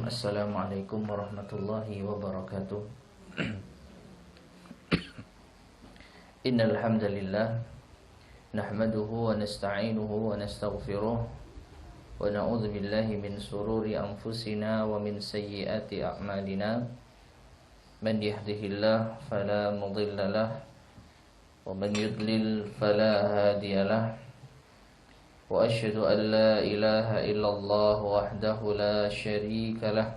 Assalamualaikum warahmatullahi wabarakatuh. Innal hamdalillah nahmaduhu wa nasta'inuhu wa nastaghfiruh wa na'udzu billahi min shururi anfusina wa min sayyiati a'malina. Man yahdihillahu fala mudilla lahu wa man yudlil fala hadiyalah. Wa asyhadu an la ilaha illallah wahdahu la syarika lah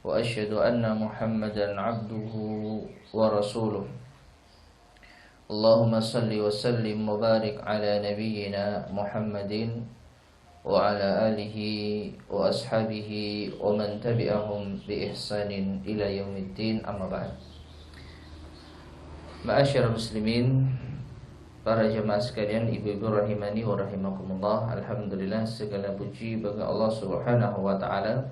wa asyhadu anna Muhammadan abduhu wa rasuluh. Allahumma salli wa sallim wa barik ala nabiyyina Muhammadin wa ala alihi wa ashabihi wa man tabi'ahum bi ihsanin ila yaumiddin, amma ba'd. Ma'asyiral muslimin, para jemaah sekalian, ibu-ibu rahimani wa rahimakumullah. Alhamdulillah, segala puji bagi Allah Subhanahu wa taala.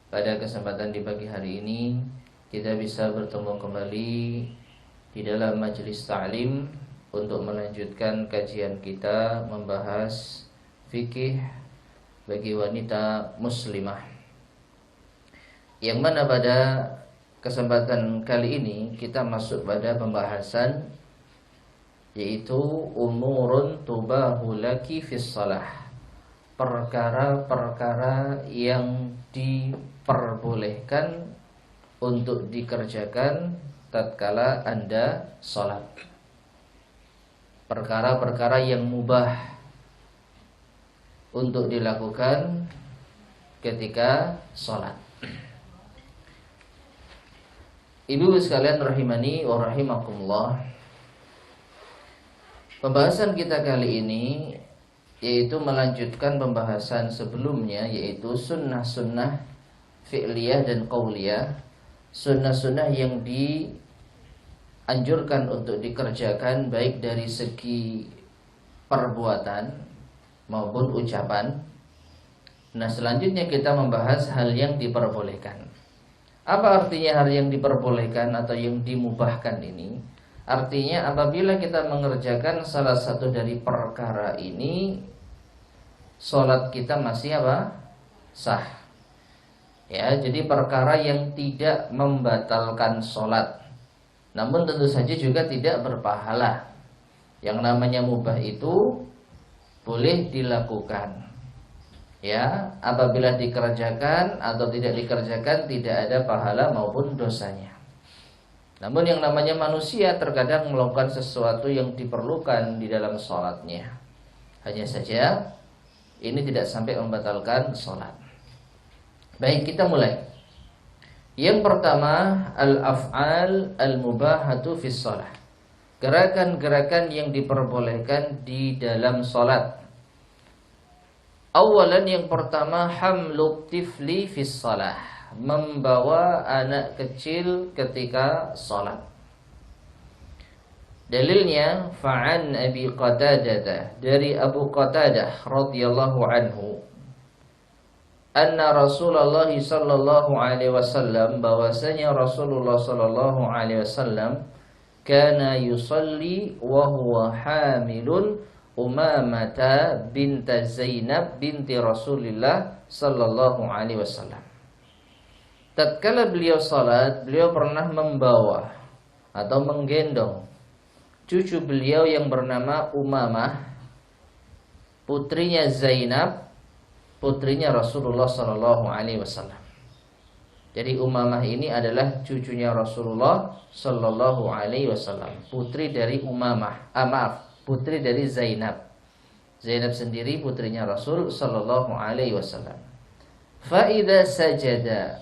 Pada kesempatan di pagi hari ini kita bisa bertemu kembali di dalam majelis ta'lim untuk melanjutkan kajian kita membahas fikih bagi wanita muslimah. Yang mana pada kesempatan kali ini kita masuk pada pembahasan yaitu umurun tubahu laki fis shalah, perkara-perkara yang diperbolehkan untuk dikerjakan tatkala Anda salat. Perkara-perkara yang mubah untuk dilakukan ketika salat. Ibu sekalian rahimani wa rahimakumullah. Pembahasan kita kali ini yaitu melanjutkan pembahasan sebelumnya, yaitu sunnah-sunnah fi'liyah dan qauliyah. Sunnah-sunnah yang dianjurkan untuk dikerjakan baik dari segi perbuatan maupun ucapan. Nah, selanjutnya kita membahas hal yang diperbolehkan. Apa artinya hal yang diperbolehkan atau yang dimubahkan ini? Artinya apabila kita mengerjakan salah satu dari perkara ini, salat kita masih apa? Sah. Ya, jadi perkara yang tidak membatalkan salat, namun tentu saja juga tidak berpahala. Yang namanya mubah itu boleh dilakukan. Ya, apabila dikerjakan atau tidak dikerjakan tidak ada pahala maupun dosanya. Namun yang namanya manusia terkadang melakukan sesuatu yang diperlukan di dalam sholatnya. Hanya saja ini tidak sampai membatalkan sholat. Baik, kita mulai. Yang pertama, al-af'al al-mubahatu fis shalah. Gerakan-gerakan yang diperbolehkan di dalam sholat. Awalan, yang pertama, hamlu tifli fis shalah, membawa anak kecil ketika salat. Dalilnya fa'an Abi Qatadah, dari Abu Qatadah radhiyallahu anhu, anna Rasulullah sallallahu alaihi wasallam, bahwasanya Rasulullah sallallahu alaihi wasallam kana yusalli wa huwa hamilun Umamata binta Zainab binti Rasulillah sallallahu alaihi wasallam. Tatkala beliau salat, beliau pernah membawa atau menggendong cucu beliau yang bernama Umamah, putrinya Zainab, putrinya Rasulullah sallallahu alaihi wasallam. Jadi Umamah ini adalah cucunya Rasulullah sallallahu alaihi wasallam, putri dari Umamah. Putri dari Zainab. Zainab sendiri putrinya Rasul sallallahu alaihi wasallam. Fa idza sajada,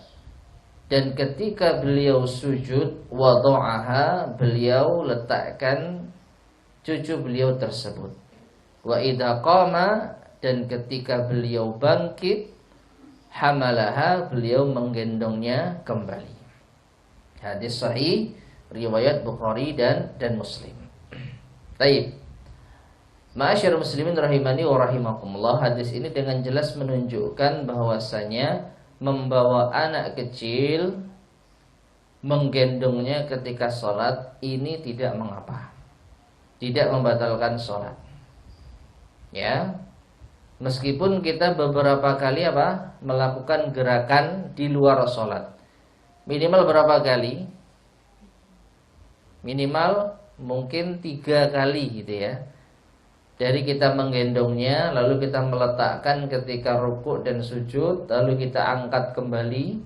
dan ketika beliau sujud, wada'aha, beliau letakkan cucu beliau tersebut. Wa idza qama, dan ketika beliau bangkit, hamalaha, beliau menggendongnya kembali. Hadis sahih riwayat Bukhari dan Muslim. Baik. Ma'asyiral muslimin rahimani wa rahimakumullah, hadis ini dengan jelas menunjukkan bahwasanya membawa anak kecil, menggendongnya ketika sholat ini tidak mengapa, tidak membatalkan sholat. Ya, Meskipun kita beberapa kali melakukan gerakan di luar sholat. Minimal berapa kali? Minimal mungkin 3 kali gitu ya. Dari kita menggendongnya, lalu kita meletakkan ketika rukuk dan sujud, lalu kita angkat kembali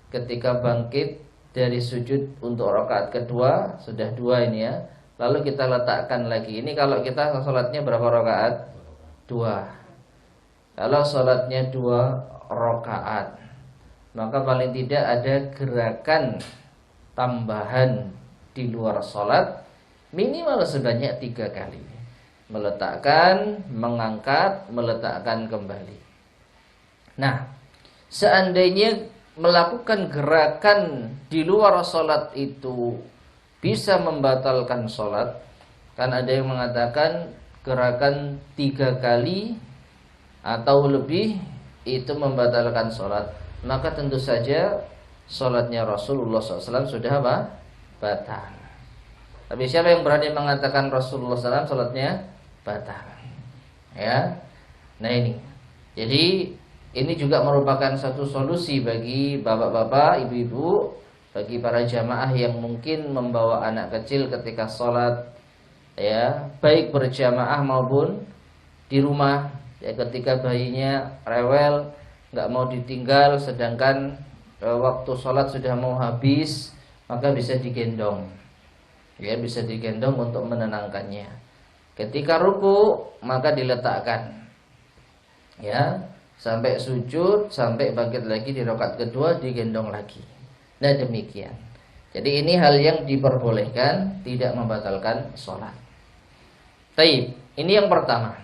ketika bangkit dari sujud untuk rakaat kedua. Sudah 2 ini ya. Lalu kita letakkan lagi. Ini kalau kita sholatnya berapa rakaat? 2. Kalau sholatnya 2 rakaat, maka paling tidak ada gerakan tambahan di luar sholat minimal sebanyak 3 kali. Meletakkan, mengangkat, meletakkan kembali. Nah, seandainya melakukan gerakan di luar sholat itu bisa membatalkan sholat, kan ada yang mengatakan gerakan 3 kali atau lebih itu membatalkan sholat, maka tentu saja sholatnya Rasulullah SAW sudah batal. Tapi siapa yang berani mengatakan Rasulullah SAW sholatnya batal? Ya, nah ini. Jadi ini juga merupakan satu solusi bagi bapak-bapak, ibu-ibu, bagi para jamaah yang mungkin membawa anak kecil ketika sholat, ya, baik berjamaah maupun di rumah. Ya, ketika bayinya rewel, nggak mau ditinggal, sedangkan waktu sholat sudah mau habis, maka bisa digendong. Ya, bisa digendong untuk menenangkannya. Ketika ruku, maka diletakkan. Ya, sampai sujud, sampai bangkit lagi di rakaat kedua, digendong lagi. Nah demikian. Jadi ini hal yang diperbolehkan, tidak membatalkan sholat. Taib, ini yang pertama.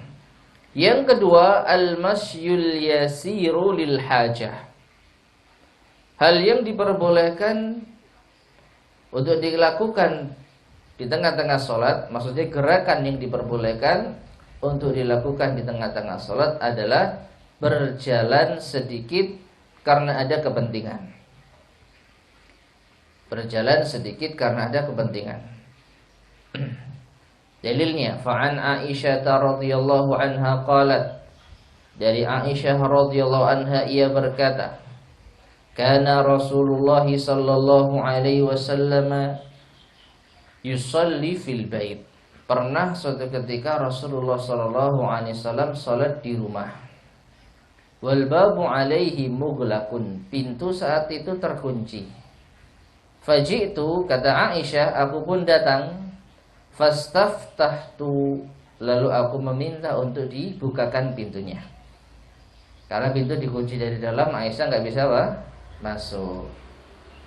Yang kedua, al-masyul yasiru lil hajah. Hal yang diperbolehkan untuk dilakukan di tengah-tengah sholat, maksudnya gerakan yang diperbolehkan untuk dilakukan di tengah-tengah sholat adalah berjalan sedikit karena ada kepentingan. Berjalan sedikit karena ada kepentingan. Dalilnya, fa'an Aisyah radhiyallahu anha qalat, dari Aisyah radhiyallahu anha ia berkata, kana Rasulullah sallallahu alaihi wasallam yusalli fil bait. Pernah suatu ketika Rasulullah sallallahu alaihi wasallam salat di rumah. Wal babu alaihi mughlaqun. Pintu saat itu terkunci. Faji'tu, kata Aisyah, aku pun datang. Fastaftahtu, lalu aku meminta untuk dibukakan pintunya. Karena pintu dikunci dari dalam, Aisyah nggak bisa masuk.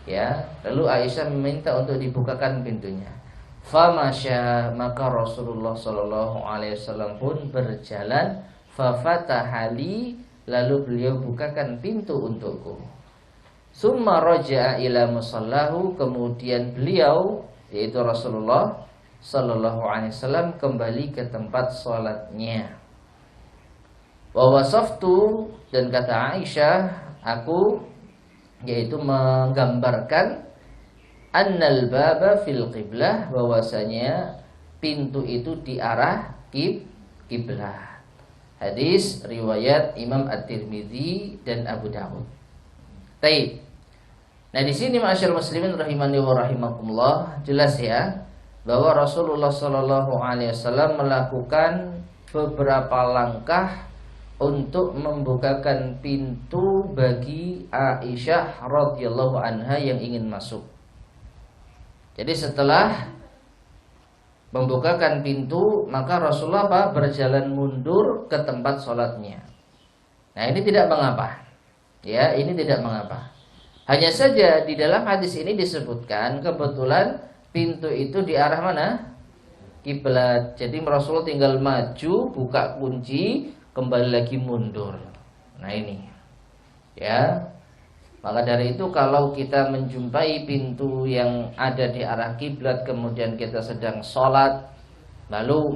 Ya, lalu Aisyah meminta untuk dibukakan pintunya. Famasya, maka Rasulullah Shallallahu Alaihi Wasallam pun berjalan. Fafatahali, lalu beliau bukakan pintu untukku. Summa raja'a ila musallahu, kemudian beliau, yaitu Rasulullah Sallallahu Alaihi Wasallam, kembali ke tempat sholatnya. Wa wasaftu, dan kata Aisyah, aku, yaitu menggambarkan, annal baba fil qiblah, bahwasanya pintu itu di arah kiblat. Hadis riwayat Imam At-Tirmidzi dan Abu Dawud. Baik. Nah di sini ma'asyiral muslimin rahimani wa rahimakumullah, jelas ya bahwa Rasulullah Shallallahu Alaihi Wasallam melakukan beberapa langkah untuk membukakan pintu bagi Aisyah radhiyallahu anha yang ingin masuk. Jadi setelah membukakan pintu, maka Rasulullah berjalan mundur ke tempat sholatnya. Nah ini tidak mengapa, ya, ini tidak mengapa. Hanya saja di dalam hadis ini disebutkan kebetulan pintu itu di arah mana? Kiblat. Jadi Rasulullah tinggal maju, buka kunci, kembali lagi mundur. Nah ini, ya. Maka dari itu kalau kita menjumpai pintu yang ada di arah kiblat, kemudian kita sedang sholat, lalu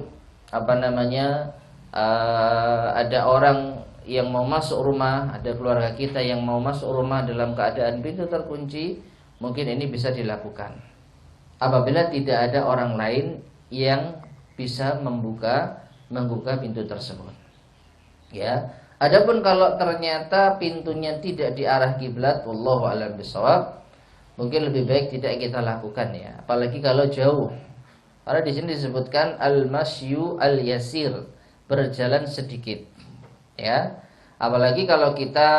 ada orang yang mau masuk rumah, ada keluarga kita yang mau masuk rumah dalam keadaan pintu terkunci, mungkin ini bisa dilakukan apabila tidak ada orang lain yang bisa membuka pintu tersebut. Ya. Adapun kalau ternyata pintunya tidak di arah kiblat, wallahu a'lam bishawab, mungkin lebih baik tidak kita lakukan ya. Apalagi kalau jauh. Karena di sini disebutkan al-masyu al-yasir, berjalan sedikit. Ya. Apalagi kalau kita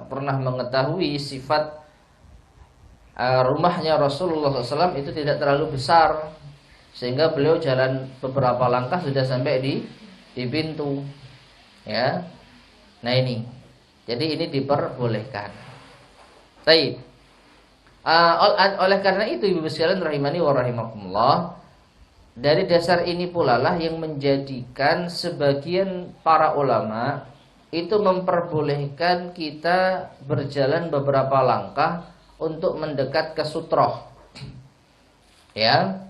pernah mengetahui sifat rumahnya Rasulullah SAW itu tidak terlalu besar, sehingga beliau jalan beberapa langkah sudah sampai di pintu. Ya. Nah ini. Jadi ini diperbolehkan. Baik. Oleh karena itu ibu sekalian rahimani wa rahimakumullah, dari dasar ini pula lah yang menjadikan sebagian para ulama itu memperbolehkan kita berjalan beberapa langkah untuk mendekat ke sutroh. Ya.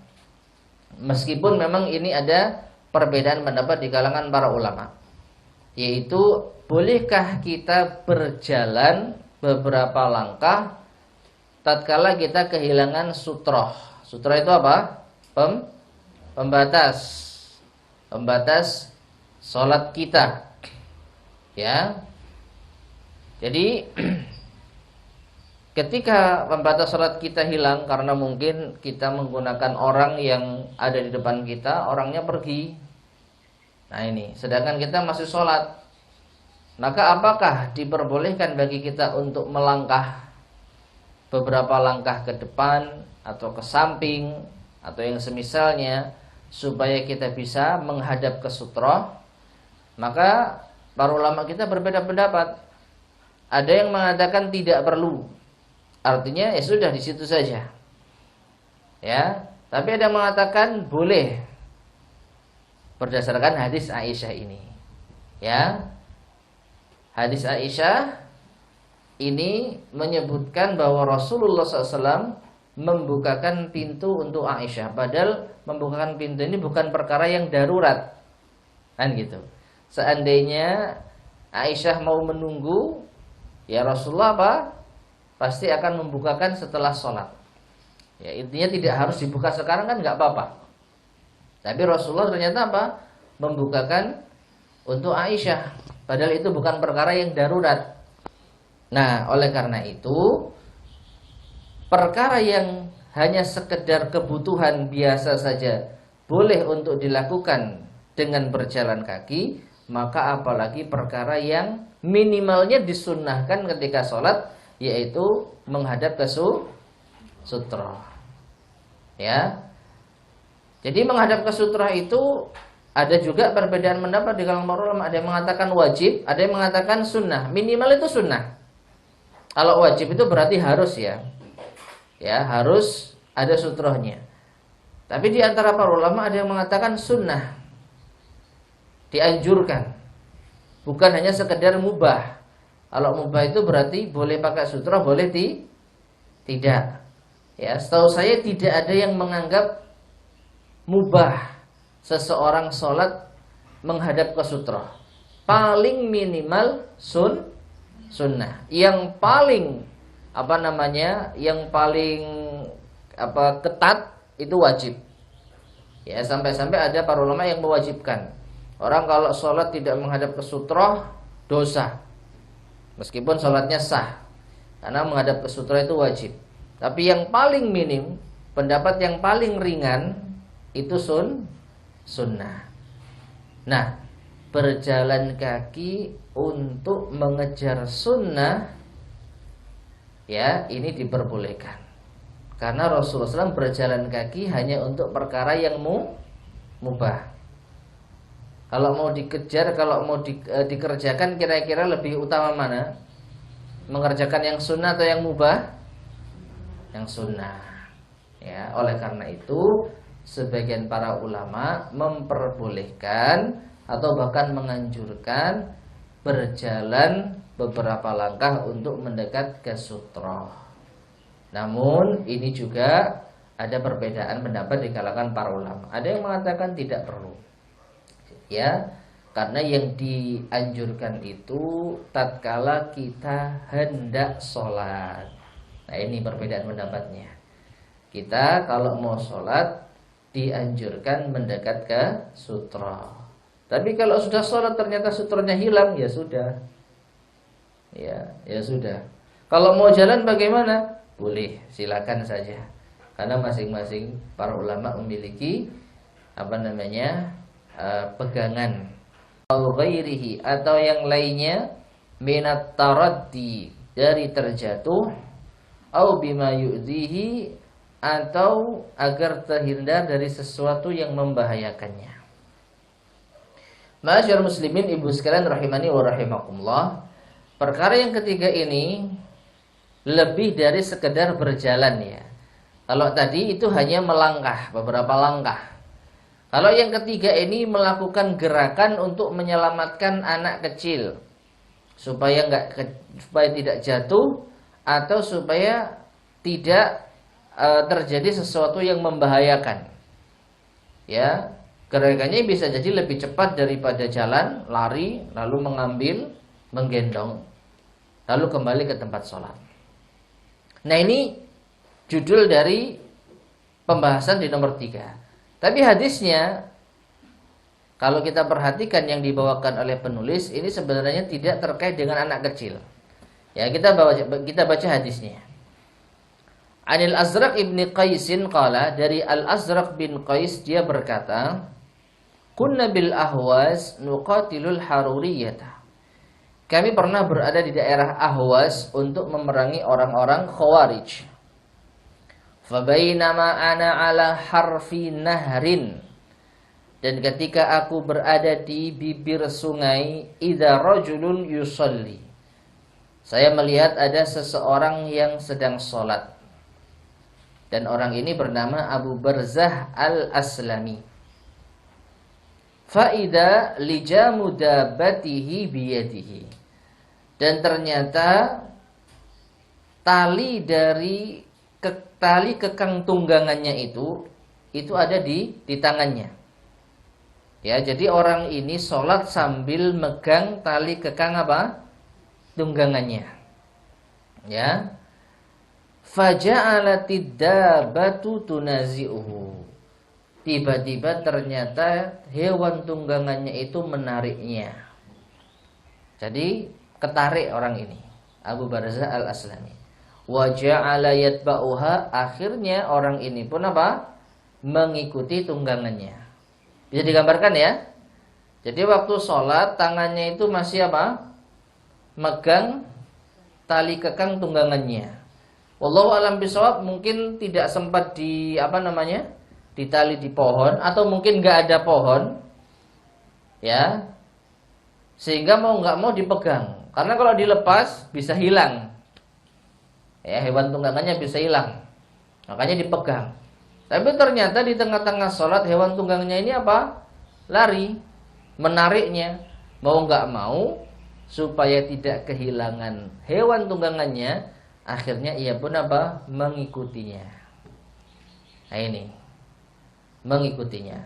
Meskipun memang ini ada perbedaan pendapat di kalangan para ulama, yaitu bolehkah kita berjalan beberapa langkah tatkala kita kehilangan sutroh. Sutroh itu apa? Pembatas sholat kita. Ya. Jadi ketika pembatas sholat kita hilang karena mungkin kita menggunakan orang yang ada di depan kita, orangnya pergi. Nah ini, sedangkan kita masih sholat, maka apakah diperbolehkan bagi kita untuk melangkah beberapa langkah ke depan atau ke samping atau yang semisalnya supaya kita bisa menghadap ke sutroh? Maka para ulama kita berbeda pendapat. Ada yang mengatakan tidak perlu, artinya ya sudah di situ saja. Ya, tapi ada yang mengatakan boleh berdasarkan hadis Aisyah ini. Ya. Hadis Aisyah ini menyebutkan bahwa Rasulullah SAW membukakan pintu untuk Aisyah. Padahal membukakan pintu ini bukan perkara yang darurat, kan gitu. Seandainya Aisyah mau menunggu, ya Rasulullah pasti akan membukakan setelah sholat. Ya intinya tidak harus dibuka sekarang kan nggak apa-apa. Tapi Rasulullah ternyata membukakan untuk Aisyah. Padahal itu bukan perkara yang darurat. Nah, oleh karena itu, perkara yang hanya sekedar kebutuhan biasa saja boleh untuk dilakukan dengan berjalan kaki, maka apalagi perkara yang minimalnya disunnahkan ketika sholat, yaitu menghadap ke sutroh. Ya. Jadi menghadap ke sutroh itu ada juga perbedaan pendapat di kalangan para ulama. Ada yang mengatakan wajib, ada yang mengatakan sunnah. Minimal itu sunnah. Kalau wajib itu berarti harus ya. Ya, harus ada sutrohnya. Tapi di antara para ulama ada yang mengatakan sunnah. Dianjurkan. Bukan hanya sekedar mubah. Kalau mubah itu berarti boleh pakai sutroh, boleh tidak. Ya, setahu saya tidak ada yang menganggap mubah seseorang sholat menghadap ke sutroh. Paling minimal sunnah. Yang paling yang paling ketat itu wajib. Ya, sampai-sampai ada para ulama yang mewajibkan. Orang kalau sholat tidak menghadap ke sutroh dosa. Meskipun sholatnya sah, karena menghadap ke sutroh itu wajib. Tapi yang paling minim, pendapat yang paling ringan itu sunnah. Nah, berjalan kaki untuk mengejar sunnah, ya ini diperbolehkan. Karena Rasulullah SAW berjalan kaki hanya untuk perkara yang mubah. Kalau mau dikejar, kalau mau dikerjakan, kira-kira lebih utama mana? Mengerjakan yang sunnah atau yang mubah? Yang sunnah. Ya, oleh karena itu sebagian para ulama memperbolehkan atau bahkan menganjurkan berjalan beberapa langkah untuk mendekat ke sutroh. Namun ini juga ada perbedaan pendapat di kalangan para ulama. Ada yang mengatakan tidak perlu. Ya, karena yang dianjurkan itu tatkala kita hendak sholat. Nah ini perbedaan pendapatnya. Kita kalau mau sholat dianjurkan mendekat ke sutroh. Tapi kalau sudah sholat ternyata sutranya hilang, ya sudah. Ya sudah. Kalau mau jalan bagaimana? Boleh, silakan saja. Karena masing-masing para ulama memiliki pegangan atau yang lainnya minat taraddi, dari terjatuh, au bima yu'dhihi, atau agar terhindar dari sesuatu yang membahayakannya. Ma'asyiral muslimin, ibu sekalian rahimani wa rahimakumullah, perkara yang ketiga ini lebih dari sekedar berjalan ya. Kalau tadi itu hanya melangkah, beberapa langkah. Kalau yang ketiga ini melakukan gerakan untuk menyelamatkan anak kecil supaya tidak jatuh, atau supaya tidak terjadi sesuatu yang membahayakan. Ya, gerakannya bisa jadi lebih cepat daripada jalan, lari, lalu mengambil, menggendong, lalu kembali ke tempat sholat. Nah, ini judul dari pembahasan di nomor 3. Tapi hadisnya, kalau kita perhatikan yang dibawakan oleh penulis, ini sebenarnya tidak terkait dengan anak kecil. Ya, kita baca hadisnya. Anil Azraq ibni Qaisin qala, dari Al-Azraq bin Qais dia berkata, kunna bil Ahwaz nuqatilul Haruriyata. Kami pernah berada di daerah Ahwaz untuk memerangi orang-orang Khawarij. Fabainama ana ala harfi nahrin, dan ketika aku berada di bibir sungai, idza rajulun yusalli, saya melihat ada seseorang yang sedang sholat, dan orang ini bernama Abu Barzah al-Aslami. Faida lijamu dabbatihi biyadihi, dan ternyata tali kekang tunggangannya itu ada di tangannya. Ya, jadi orang ini sholat sambil megang tali kekang tunggangannya. Ya. Faja'alatid dabbatu tunazi'uhu. Tiba-tiba ternyata hewan tunggangannya itu menariknya. Jadi ketarik orang ini, Abu Barzah al-Aslami. Wa ja'ala yatba'uha, akhirnya orang ini pun mengikuti tunggangannya. Bisa digambarkan ya? Jadi waktu sholat tangannya itu masih megang tali kekang tunggangannya. Wallahu a'lam bishawab, mungkin tidak sempat ditali di pohon, atau mungkin nggak ada pohon, ya, sehingga mau nggak mau dipegang. Karena kalau dilepas bisa hilang. Ya, hewan tunggangannya bisa hilang, makanya dipegang. Tapi ternyata di tengah-tengah sholat hewan tunggangannya ini lari, menariknya. Mau nggak mau, supaya tidak kehilangan hewan tunggangannya, akhirnya ia pun mengikutinya. Nah ini, mengikutinya.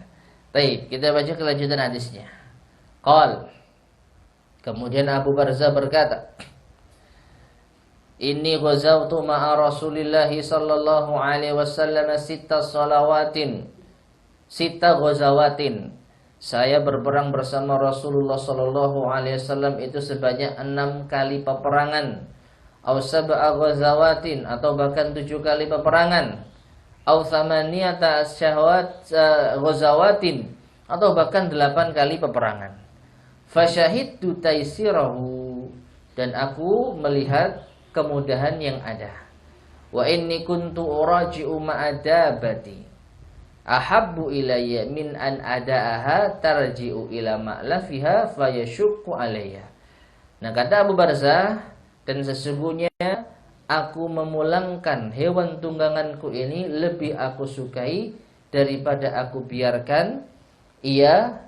Baik, kita baca kelanjutan hadisnya. Qal, kemudian Abu Barzah berkata, inni ghazawtu ma'a Rasulillah sallallahu alaihi wasallam sita ghazawatin. Saya berperang bersama Rasulullah sallallahu alaihi wasallam itu sebanyak 6 kali peperangan. Aw sab'a ghazawatin, atau bahkan 7 kali peperangan. Aw thamaniyata ghazawatin, atau bahkan 8 kali peperangan. Fasyahidtu taysirahu, dan aku melihat kemudahan yang ada. Wa inni kuntu uraji'u ma'adabati ahabbu ilayya min an ada'aha tarji'u ila ma'lafiha fayashukku alayya. Nah, kata Abu Barzah, dan sesungguhnya aku memulangkan hewan tungganganku ini lebih aku sukai daripada aku biarkan ia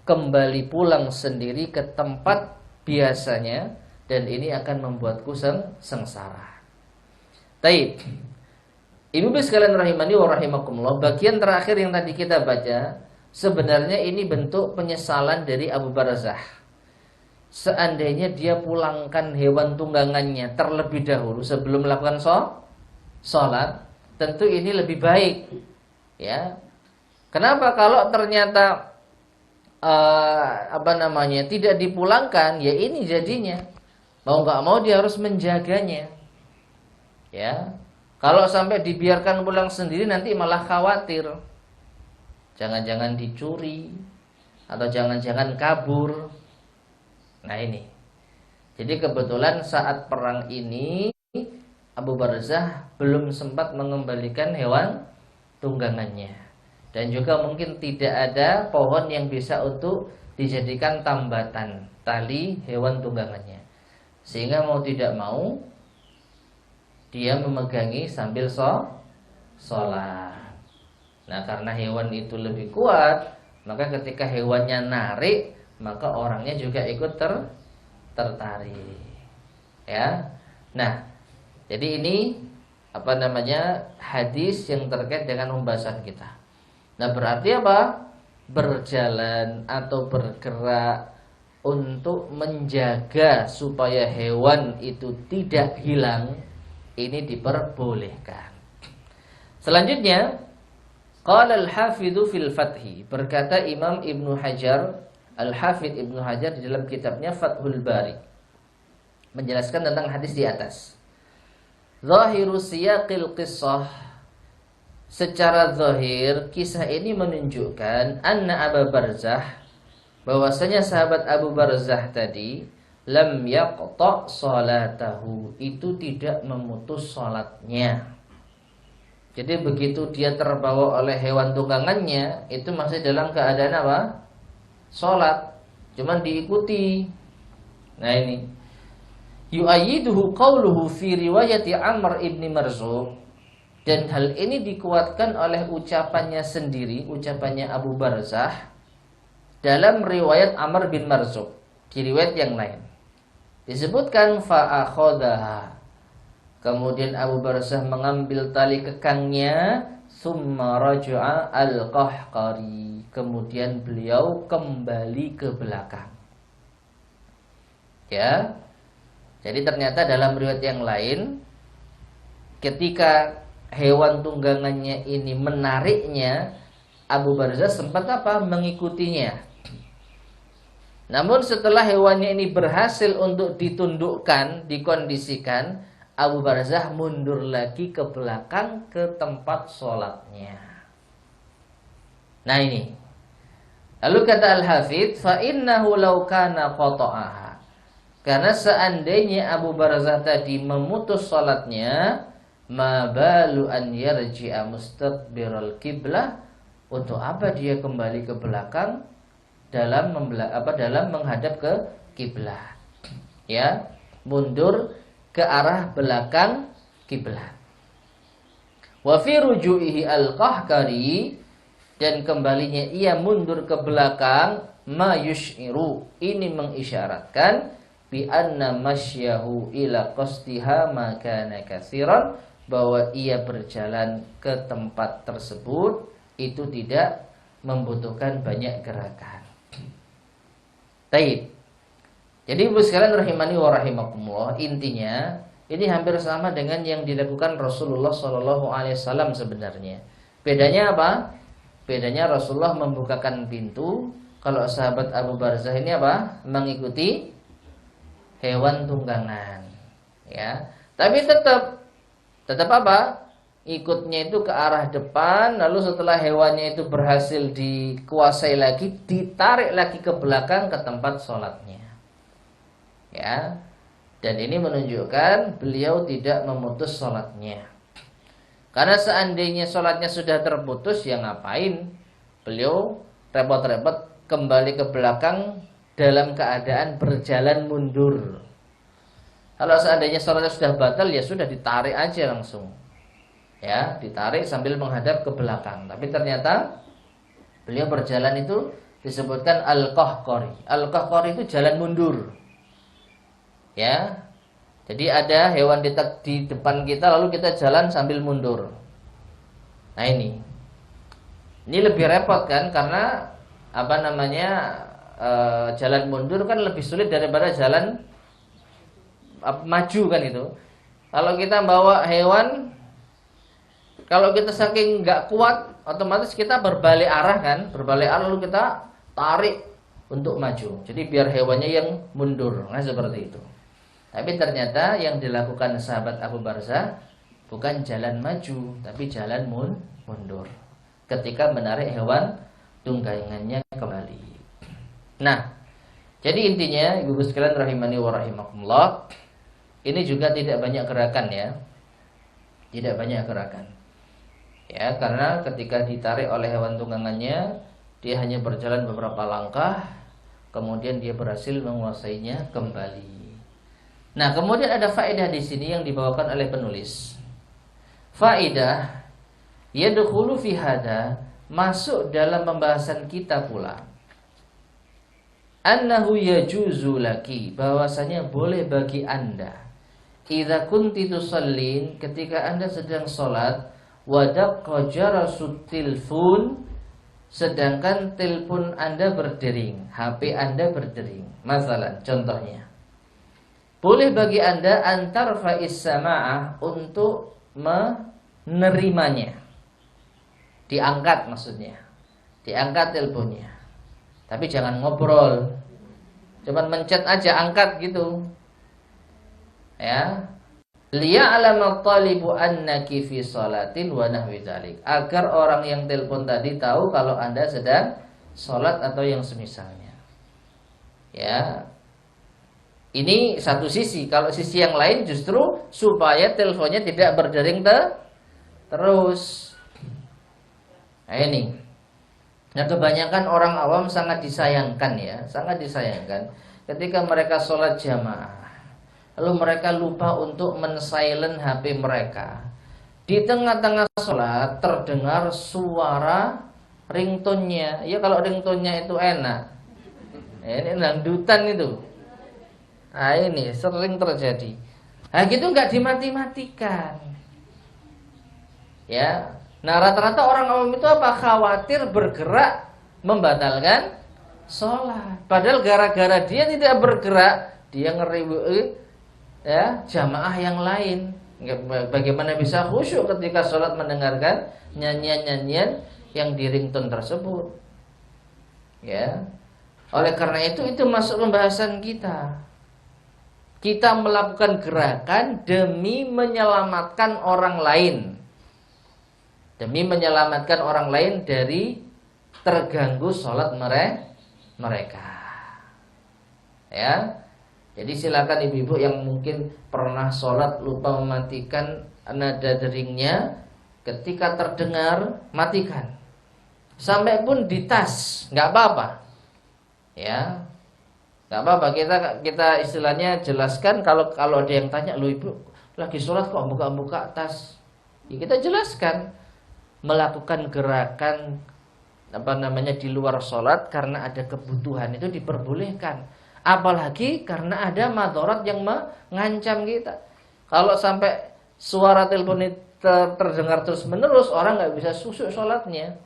kembali pulang sendiri ke tempat biasanya, dan ini akan membuatku sengsara. Taib. Ibu sekalian rahimani wa rahimakumullah, bagian terakhir yang tadi kita baca, sebenarnya ini bentuk penyesalan dari Abu Barzah. Seandainya dia pulangkan hewan tunggangannya terlebih dahulu sebelum melakukan sholat, tentu ini lebih baik. Ya. Kenapa? Kalau ternyata tidak dipulangkan, ya ini jadinya mau nggak mau dia harus menjaganya. Ya, kalau sampai dibiarkan pulang sendiri nanti malah khawatir, jangan-jangan dicuri atau jangan-jangan kabur. Nah ini, jadi kebetulan saat perang ini Abu Barzah belum sempat mengembalikan hewan tunggangannya, dan juga mungkin tidak ada pohon yang bisa untuk dijadikan tambatan tali hewan tunggangannya, sehingga mau tidak mau dia memegangi sambil sholat. Nah karena hewan itu lebih kuat, maka ketika hewannya narik, maka orangnya juga ikut tertarik. Ya, nah jadi ini hadis yang terkait dengan pembahasan kita. Nah berarti apa? Berjalan atau bergerak untuk menjaga supaya hewan itu tidak hilang, ini diperbolehkan. Selanjutnya, qala al-hafidhu fil fathi, berkata Imam Ibnu Hajar, Al-Hafidh Ibnu Hajar di dalam kitabnya Fathul Bari, menjelaskan tentang hadis di atas. Zahiru siyaqil qissah, secara zahir kisah ini menunjukkan anna Abu Barzah, bahwasanya sahabat Abu Barzah tadi lam yaqta salatahu, itu tidak memutus salatnya. Jadi begitu dia terbawa oleh hewan tunggangannya, itu masih dalam keadaan apa? Salat, cuman diikuti. Nah ini yu'ayyiduhu qawluhu fi riwayati Amr ibn Marzuq, dan hal ini dikuatkan oleh ucapannya sendiri, ucapannya Abu Barzah dalam riwayat Amr bin Marzuq. Di riwayat yang lain disebutkan fa'akhodaha, kemudian Abu Barzah mengambil tali kekangnya, summa raja'a al-Qahqari, kemudian beliau kembali ke belakang. Ya, jadi ternyata dalam riwayat yang lain, ketika hewan tunggangannya ini menariknya, Abu Barzah sempat mengikutinya. Namun setelah hewannya ini berhasil untuk ditundukkan, dikondisikan, Abu Barzah mundur lagi ke belakang ke tempat sholatnya. Nah ini, lalu kata Al-Hafidh, fa innahu law kana qata'aha, karena seandainya Abu Barzah tadi memutus salatnya, ma balu an yarji'a mustaqbiral qiblah, untuk apa dia kembali ke belakang dalam menghadap ke kiblat. Ya, mundur ke arah belakang kiblat. Wa fi ruju'ihi al-Qahqari, dan kembalinya ia mundur ke belakang, ma yush'iru, ini mengisyaratkan bi anna masyahu ila qasdiha ma kana katsiran, bahwa ia berjalan ke tempat tersebut itu tidak membutuhkan banyak gerakan. Taib. Jadi Ibu sekalian rahimani wa rahimakumullah, intinya ini hampir sama dengan yang dilakukan Rasulullah SAW sebenarnya. Bedanya apa? Bedanya Rasulullah membukakan pintu, kalau sahabat Abu Barzah ini mengikuti hewan tunggangan. Ya, tapi tetap ikutnya itu ke arah depan, lalu setelah hewannya itu berhasil dikuasai lagi, ditarik lagi ke belakang ke tempat sholatnya. Ya, dan ini menunjukkan beliau tidak memutus sholatnya. Karena seandainya sholatnya sudah terputus, ya ngapain beliau repot-repot kembali ke belakang dalam keadaan berjalan mundur. Kalau seandainya sholatnya sudah batal, ya sudah ditarik aja langsung. Ya, ditarik sambil menghadap ke belakang. Tapi ternyata beliau berjalan itu disebutkan al-Qahqari. Al-Qahqari itu jalan mundur. Ya, jadi ada hewan di depan kita, lalu kita jalan sambil mundur. Nah ini lebih repot kan, karena jalan mundur kan lebih sulit daripada jalan maju kan itu. Kalau kita bawa hewan, kalau kita saking nggak kuat, otomatis kita berbalik arah kan, lalu kita tarik untuk maju. Jadi biar hewannya yang mundur. Nah seperti itu. Tapi ternyata yang dilakukan sahabat Abu Barzah bukan jalan maju, tapi jalan mundur ketika menarik hewan tunggangannya kembali. Nah, jadi intinya ibu-ibu sekalian rahimani wa rahimakumullah, ini juga tidak banyak gerakan ya. Tidak banyak gerakan. Ya, karena ketika ditarik oleh hewan tunggangannya, dia hanya berjalan beberapa langkah, kemudian dia berhasil menguasainya kembali. Nah, kemudian ada faedah di sini yang dibawakan oleh penulis. Faedah yadkhulu fi hada, masuk dalam pembahasan kita pula. Annahu yajuzu laki, bahwasanya boleh bagi Anda. Idza kunti tusallin, ketika Anda sedang salat, wa daqqa jarasut tilfun, sedangkan telepon Anda berdering, HP Anda berdering. Masalah, contohnya. Boleh bagi Anda antar faiz sama'ah, untuk menerimanya. Diangkat maksudnya. Diangkat teleponnya. Tapi jangan ngobrol. Cuman mencet aja, angkat gitu. Ya. Liya'lamu talibu annaki fi sholatin wa nahwi dzalik. Agar orang yang telepon tadi tahu kalau Anda sedang sholat atau yang semisalnya. Ya. Ini satu sisi. Kalau sisi yang lain justru supaya teleponnya tidak berdering terus. Nah ini. Nah kebanyakan orang awam sangat disayangkan ya, sangat disayangkan ketika mereka sholat jamaah, lalu mereka lupa untuk men-silent HP mereka. Di tengah-tengah sholat terdengar suara ringtone-nya. Ya kalau ringtone-nya itu enak, ya, ini dangdutan itu. Nah ini sering terjadi. Nah gitu nggak dimati-matikan. Ya. Nah rata-rata orang awam itu apa? Khawatir bergerak membatalkan sholat. Padahal gara-gara dia tidak bergerak, dia ngeriwui ya jamaah yang lain. Bagaimana bisa khusyuk ketika sholat mendengarkan nyanyian-nyanyian yang di ringtone tersebut? Ya. Oleh karena itu masuk pembahasan kita. Kita melakukan gerakan demi menyelamatkan orang lain. Demi menyelamatkan orang lain dari terganggu sholat mereka. Ya, jadi silakan ibu-ibu yang mungkin pernah sholat lupa mematikan nada deringnya, ketika terdengar matikan. Sampai pun di tas, nggak apa-apa. Ya, nggak apa-apa. Kita istilahnya jelaskan kalau ada yang tanya, lu ibu lagi sholat kok buka-buka tas? Ya, kita jelaskan. Melakukan gerakan di luar sholat karena ada kebutuhan itu diperbolehkan. Apalagi karena ada madarat yang mengancam kita. Kalau sampai suara telepon itu terdengar terus menerus, orang nggak bisa khusyuk sholatnya.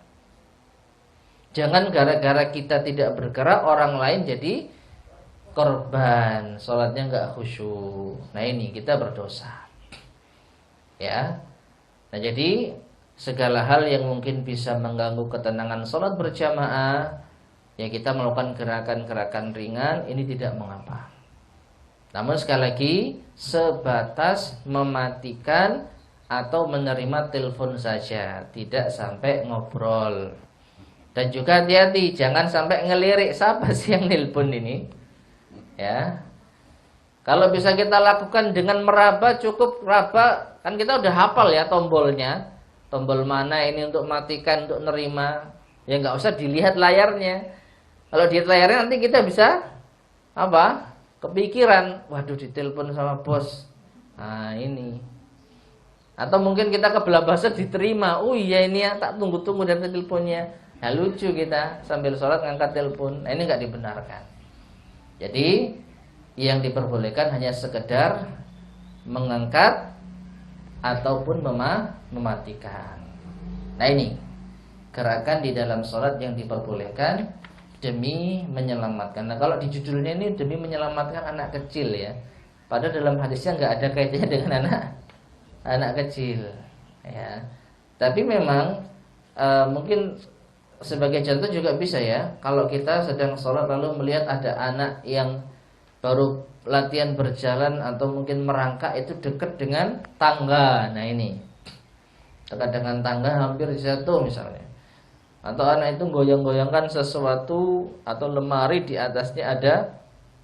Jangan gara-gara kita tidak bergerak, orang lain jadi korban, sholatnya nggak khusyuk. Nah ini kita berdosa. Ya. Nah jadi segala hal yang mungkin bisa mengganggu ketenangan sholat berjamaah, ya kita melakukan gerakan-gerakan ringan, ini tidak mengapa. Namun sekali lagi, sebatas mematikan atau menerima telepon saja, tidak sampai ngobrol. Dan juga hati-hati, jangan sampai ngelirik siapa sih yang nelpon ini. Ya, kalau bisa kita lakukan dengan meraba, cukup raba, kan kita udah hafal ya tombolnya. Tombol mana ini untuk matikan, untuk nerima. Ya nggak usah dilihat layarnya. Kalau dilihat layarnya nanti kita bisa apa? Kepikiran, waduh ditelepon sama bos. Nah ini. Atau mungkin kita kebelablasan diterima. Oh iya ini ya, tak tunggu-tunggu dari teleponnya. Nah lucu kita sambil sholat ngangkat telepon. Nah ini nggak dibenarkan. Jadi yang diperbolehkan hanya sekedar mengangkat ataupun mematikan. Nah ini gerakan di dalam sholat yang diperbolehkan demi menyelamatkan. Nah kalau di judulnya ini demi menyelamatkan anak kecil ya. Padahal dalam hadisnya nggak ada kaitannya dengan anak kecil. Ya. Tapi memang mungkin sebagai contoh juga bisa ya, kalau kita sedang sholat lalu melihat ada anak yang baru latihan berjalan atau mungkin merangkak itu dekat dengan tangga. Nah ini dekat dengan tangga hampir jatuh misalnya. Atau anak itu goyang-goyangkan sesuatu atau lemari di atasnya ada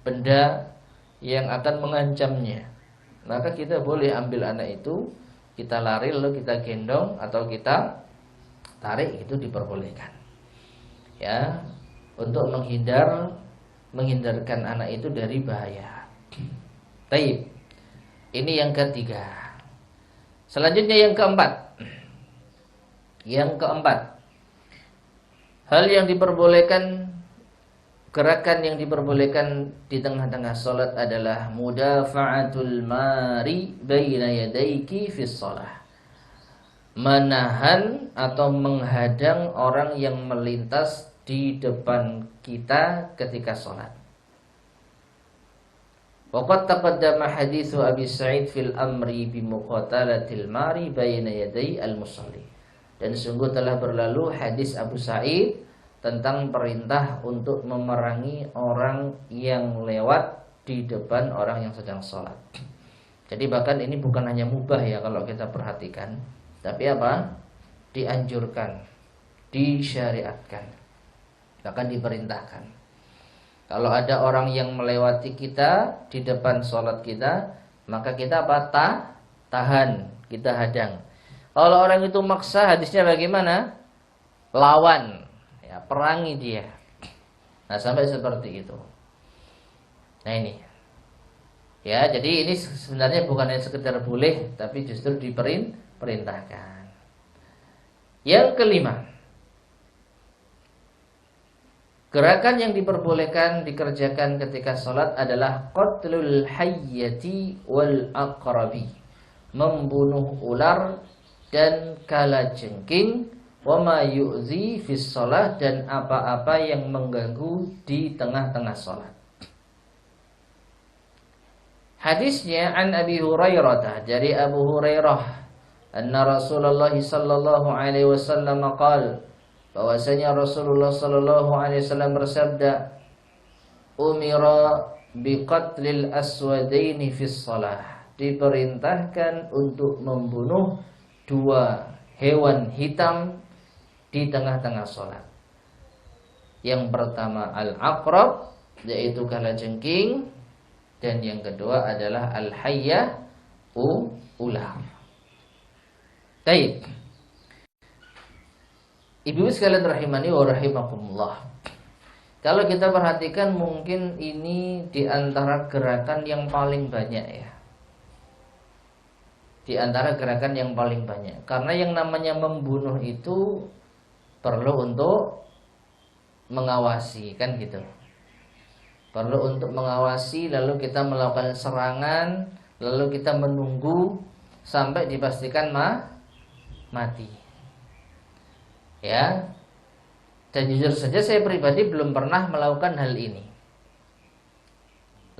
benda yang akan mengancamnya. Maka kita boleh ambil anak itu, kita lari lalu kita gendong atau kita tarik, itu diperbolehkan. Ya, untuk menghindarkan anak itu dari bahaya. Taib. Ini yang ketiga. Selanjutnya yang keempat. Yang keempat, hal yang diperbolehkan, gerakan yang diperbolehkan di tengah-tengah salat adalah mudafa'atul mari baina yadaiki fis shalah. Menahan atau menghadang orang yang melintas di depan kita ketika salat. Waqad taqaddama haditsu Abi Sa'id fil amri bi muqatalatil mari baina yaday al-musalli. Dan sungguh telah berlalu hadis Abu Sa'id tentang perintah untuk memerangi orang yang lewat di depan orang yang sedang sholat. Jadi bahkan ini bukan hanya mubah ya kalau kita perhatikan, tapi apa? Dianjurkan, disyariatkan, bahkan diperintahkan. Kalau ada orang yang melewati kita di depan sholat kita, maka kita apa? Tahan, kita hadang. Kalau orang itu maksa, hadisnya bagaimana? Lawan, ya, perangi dia. Nah sampai seperti itu. Nah ini, ya jadi ini sebenarnya bukan hanya sekedar boleh, tapi justru diperintahkan. Yang kelima, gerakan yang diperbolehkan dikerjakan ketika sholat adalah qatlul hayyati wal aqrabi, membunuh ular dan kalajengking, wa ma yu'zi fis shalah, dan apa-apa yang mengganggu di tengah-tengah salat. Hadisnya an Abi Hurairah, dari Abu Hurairah, anna Rasulullah sallallahu alaihi wasallam qala, bahwasanya Rasulullah sallallahu alaihi wasallam bersabda, umira biqatlil aswadaini fis shalah, diperintahkan untuk membunuh dua hewan hitam di tengah-tengah sholat. Yang pertama al-aqrab, yaitu kalajengking, dan yang kedua adalah al-hayyah, ular. Baik. Ibu sekalian rahimani wa rahimakumullah. Kalau kita perhatikan mungkin ini di antara gerakan yang paling banyak ya. Di antara gerakan yang paling banyak. Karena yang namanya membunuh itu perlu untuk mengawasi, kan gitu. Perlu untuk mengawasi, lalu kita melakukan serangan, lalu kita menunggu sampai dipastikan mati. Ya. Dan jujur saja saya pribadi belum pernah melakukan hal ini.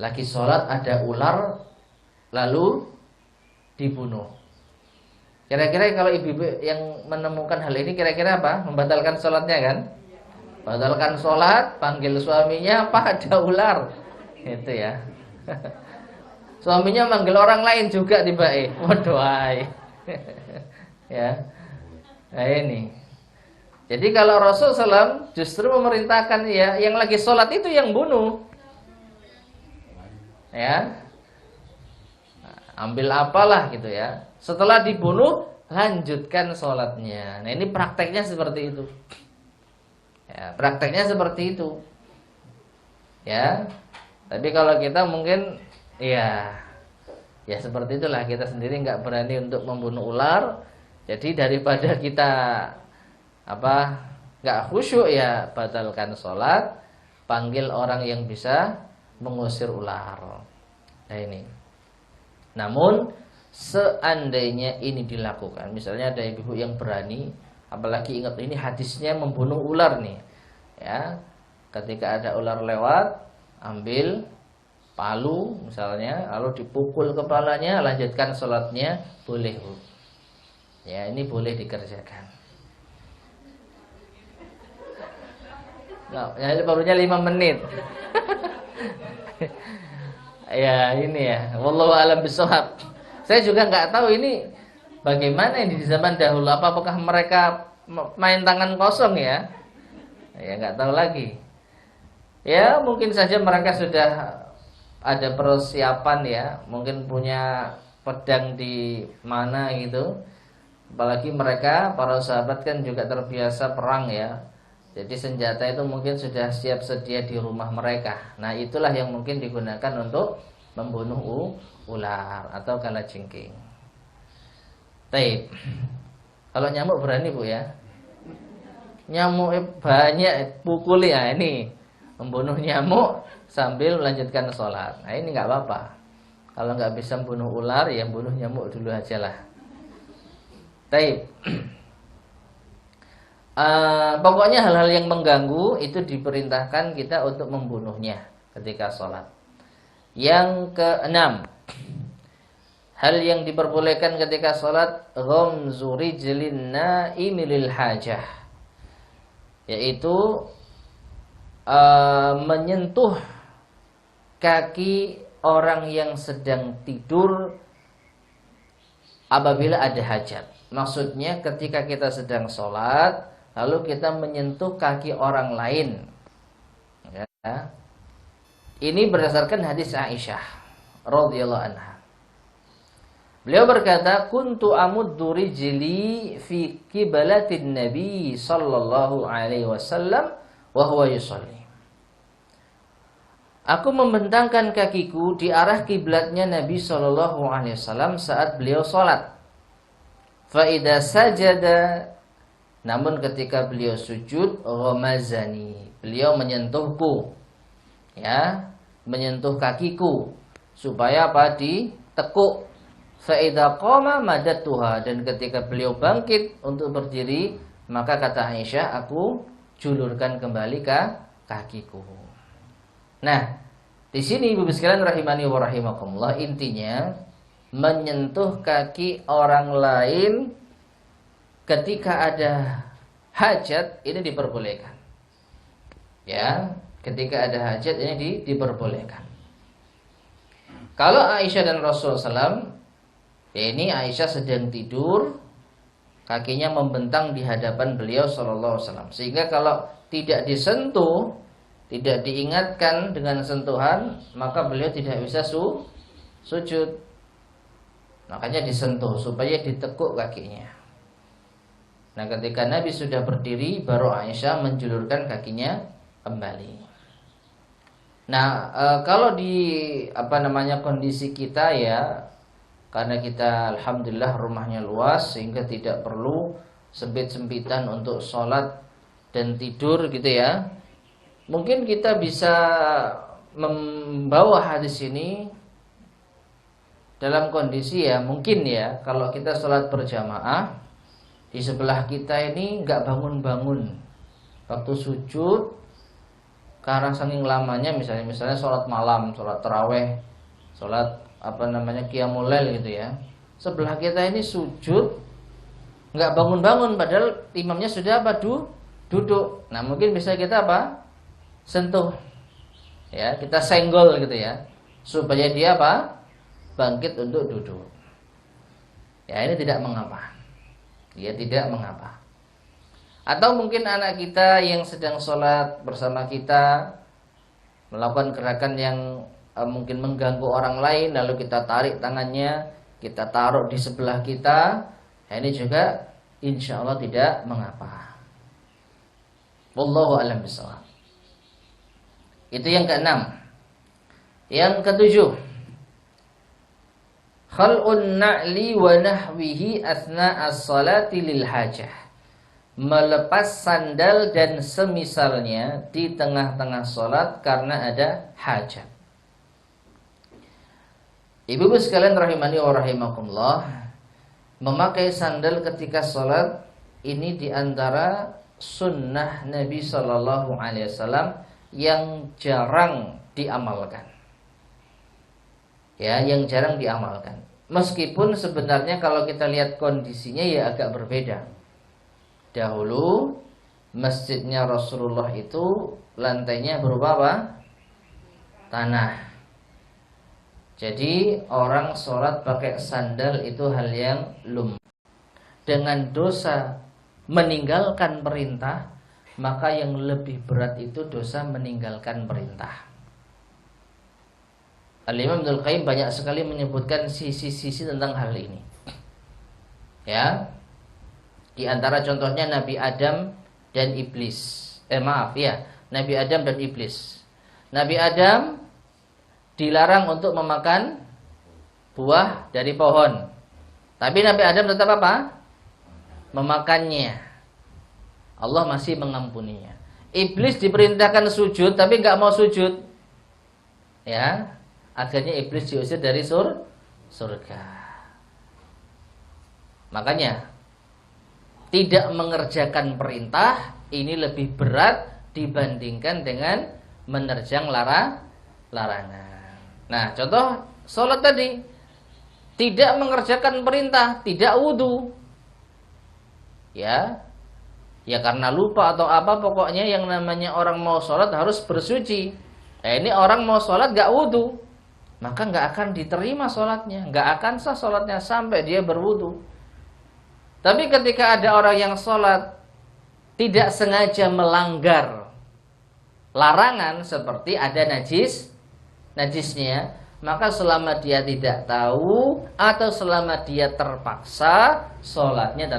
Lagi sholat ada ular, lalu dibunuh. Kira-kira kalau ibu-ibu yang menemukan hal ini kira-kira apa? Membatalkan sholatnya kan? Batalkan sholat, panggil suaminya, apa ada ular? Gitu ya. Suaminya manggil orang lain juga tiba-tiba. Waduh, ya. Nah ini. Jadi kalau Rasul SAW justru memerintahkan ya, yang lagi sholat itu yang bunuh. Ya. Ambil apalah gitu ya. Setelah dibunuh, lanjutkan sholatnya. Nah ini prakteknya seperti itu. Ya, prakteknya seperti itu. Ya. Tapi kalau kita mungkin ya seperti itulah, kita sendiri nggak berani untuk membunuh ular. Jadi daripada kita nggak khusyuk ya, batalkan sholat, panggil orang yang bisa mengusir ular. Nah ini. Namun seandainya ini dilakukan, misalnya ada ibu yang berani, apalagi ingat ini hadisnya membunuh ular nih, ya, ketika ada ular lewat, ambil palu misalnya, lalu dipukul kepalanya, lanjutkan sholatnya, boleh, ya ini boleh dikerjakan. Barunya 5 menit. Ya ini ya, wallahu a'lam bishawab. Saya juga nggak tahu ini bagaimana ini di zaman dahulu. Apakah mereka main tangan kosong ya? Ya nggak tahu lagi. Ya mungkin saja mereka sudah ada persiapan ya, mungkin punya pedang di mana gitu. Apalagi mereka para sahabat kan juga terbiasa perang ya. Jadi senjata itu mungkin sudah siap sedia di rumah mereka. Nah itulah yang mungkin digunakan untuk membunuh ular atau kalajengking. Taib. Kalau nyamuk berani Bu ya. Nyamuk banyak pukul ya ini. Membunuh nyamuk sambil melanjutkan sholat. Nah ini nggak apa-apa. Kalau nggak bisa membunuh ular ya bunuh nyamuk dulu aja lah. Taib. Pokoknya hal-hal yang mengganggu itu diperintahkan kita untuk membunuhnya ketika sholat. Yang keenam, hal yang diperbolehkan ketika sholat, ghamzu rijlin naimi lil hajah, yaitu menyentuh kaki orang yang sedang tidur apabila ada hajat. Maksudnya ketika kita sedang sholat lalu kita menyentuh kaki orang lain ya. Ini berdasarkan hadis Aisyah radhiyallahu anha. Beliau berkata, kuntu amuddu rijli fi qiblatin nabi sallallahu alaihi wasallam wa huwa yusalli. Aku membentangkan kakiku di arah kiblatnya Nabi sallallahu alaihi wasallam saat beliau salat. Fa idza sajada, namun ketika beliau sujud, ghamazani, beliau menyentuhku, ya, menyentuh kakiku supaya apa? Ditekuk. Fa idza qama madatuha, dan ketika beliau bangkit untuk berdiri, maka kata Aisyah, aku julurkan kembali ke kakiku. Nah, di sini Ibu sekalian rahimani wa rahimakumullah, intinya menyentuh kaki orang lain ketika ada hajat ini diperbolehkan. Ya, ketika ada hajat ini diperbolehkan. Kalau Aisyah dan Rasulullah SAW, ya ini Aisyah sedang tidur, kakinya membentang di hadapan beliau sallallahu alaihi wasallam. Sehingga kalau tidak disentuh, tidak diingatkan dengan sentuhan, maka beliau tidak bisa sujud. Makanya disentuh supaya ditekuk kakinya. Nah, ketika Nabi sudah berdiri, baru Aisyah menjulurkan kakinya kembali. Nah, kalau di kondisi kita ya, karena kita alhamdulillah rumahnya luas sehingga tidak perlu sempit-sempitan untuk sholat dan tidur gitu ya. Mungkin kita bisa membawa hadis ini dalam kondisi ya, mungkin ya, kalau kita sholat berjamaah, di sebelah kita ini nggak bangun-bangun waktu sujud, karena saking lamanya, misalnya sholat malam, sholat taraweh, sholat qiyamul lail gitu ya. Sebelah kita ini sujud, nggak bangun-bangun, padahal imamnya sudah duduk. Nah mungkin bisa kita sentuh, ya, kita senggol gitu ya, supaya dia bangkit untuk duduk. Ya ini tidak mengapa. Dia tidak mengapa. Atau mungkin anak kita yang sedang sholat bersama kita melakukan gerakan yang mungkin mengganggu orang lain, lalu kita tarik tangannya, kita taruh di sebelah kita, ya ini juga insya Allah tidak mengapa. Wallahu a'lam bishawab. Itu yang keenam. Yang ketujuh, khal'un na'li wa nahwihi asna as-salati lil hajah, melepas sandal dan semisalnya di tengah-tengah salat karena ada hajat. Ibu-ibu sekalian rahimani wa rahimakumullah, memakai sandal ketika salat ini diantara sunnah Nabi sallallahu alaihi wasallam yang jarang diamalkan. Ya, yang jarang diamalkan. Meskipun sebenarnya kalau kita lihat kondisinya ya agak berbeda. Dahulu masjidnya Rasulullah itu lantainya berupa apa? Tanah. Jadi orang sholat pakai sandal itu hal yang lumrah. Dengan dosa meninggalkan perintah, maka yang lebih berat itu dosa meninggalkan perintah. Al-Imam Ibnul Qayyim banyak sekali menyebutkan sisi-sisi tentang hal ini. Ya. Di antara contohnya Nabi Adam dan Iblis. Nabi Adam dan Iblis. Nabi Adam dilarang untuk memakan buah dari pohon. Tapi Nabi Adam tetap apa? Memakannya. Allah masih mengampuninya. Iblis diperintahkan sujud tapi nggak mau sujud. Ya, akhirnya iblis diusir dari surga. Makanya tidak mengerjakan perintah ini lebih berat dibandingkan dengan menerjang larangan. Nah, contoh sholat tadi, tidak mengerjakan perintah, tidak wudu. Ya karena lupa atau apa, pokoknya yang namanya orang mau sholat harus bersuci. Ini orang mau sholat gak wudu, maka gak akan diterima sholatnya, gak akan sah sholatnya sampai dia berwudu. Tapi ketika ada orang yang sholat tidak sengaja melanggar larangan, seperti ada najisnya, maka selama dia tidak tahu atau selama dia terpaksa, sholatnya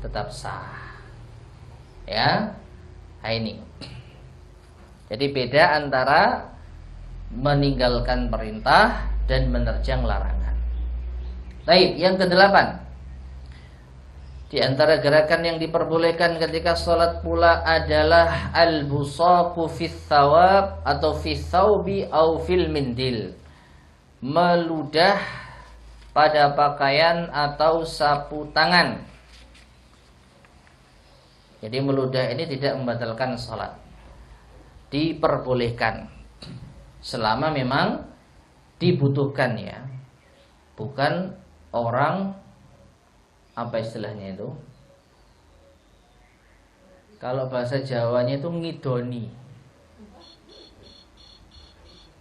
tetap sah. Ya, nah ini. Jadi beda antara meninggalkan perintah dan menerjang larangan. Baik, yang ke-8. Di antara gerakan yang diperbolehkan ketika sholat pula adalah al-busaqu fis thawab atau fis thawbi au fil mindil. Meludah pada pakaian atau sapu tangan. Jadi meludah ini tidak membatalkan sholat. Diperbolehkan selama memang dibutuhkan, ya. Bukan orang, apa istilahnya itu? Kalau bahasa Jawanya itu ngidoni.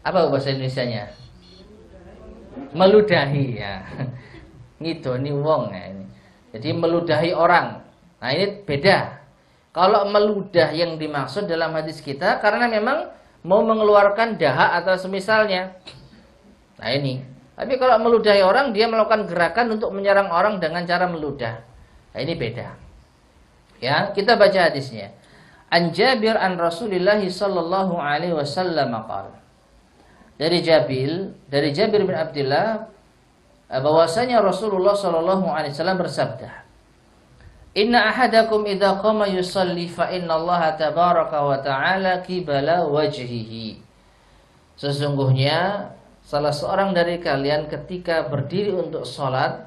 Apa bahasa Indonesianya? Meludahi, ya. Ngidoni wong, ya ini. Jadi meludahi orang. Nah, ini beda. Kalau meludah yang dimaksud dalam hadis kita karena memang mau mengeluarkan dahak atau semisalnya. Nah, ini. Tapi kalau meludahi orang, dia melakukan gerakan untuk menyerang orang dengan cara meludah. Nah, ini beda. Ya, kita baca hadisnya. An Jabir an Rasulillah sallallahu alaihi wasallam qala. Dari Jabir bin Abdullah bahwasanya Rasulullah sallallahu alaihi wasallam bersabda, "Inna ahadakum idza qama yusalli fa inna Allah tabaraka wa ta'ala qibala wajhihi." Sesungguhnya salah seorang dari kalian ketika berdiri untuk sholat,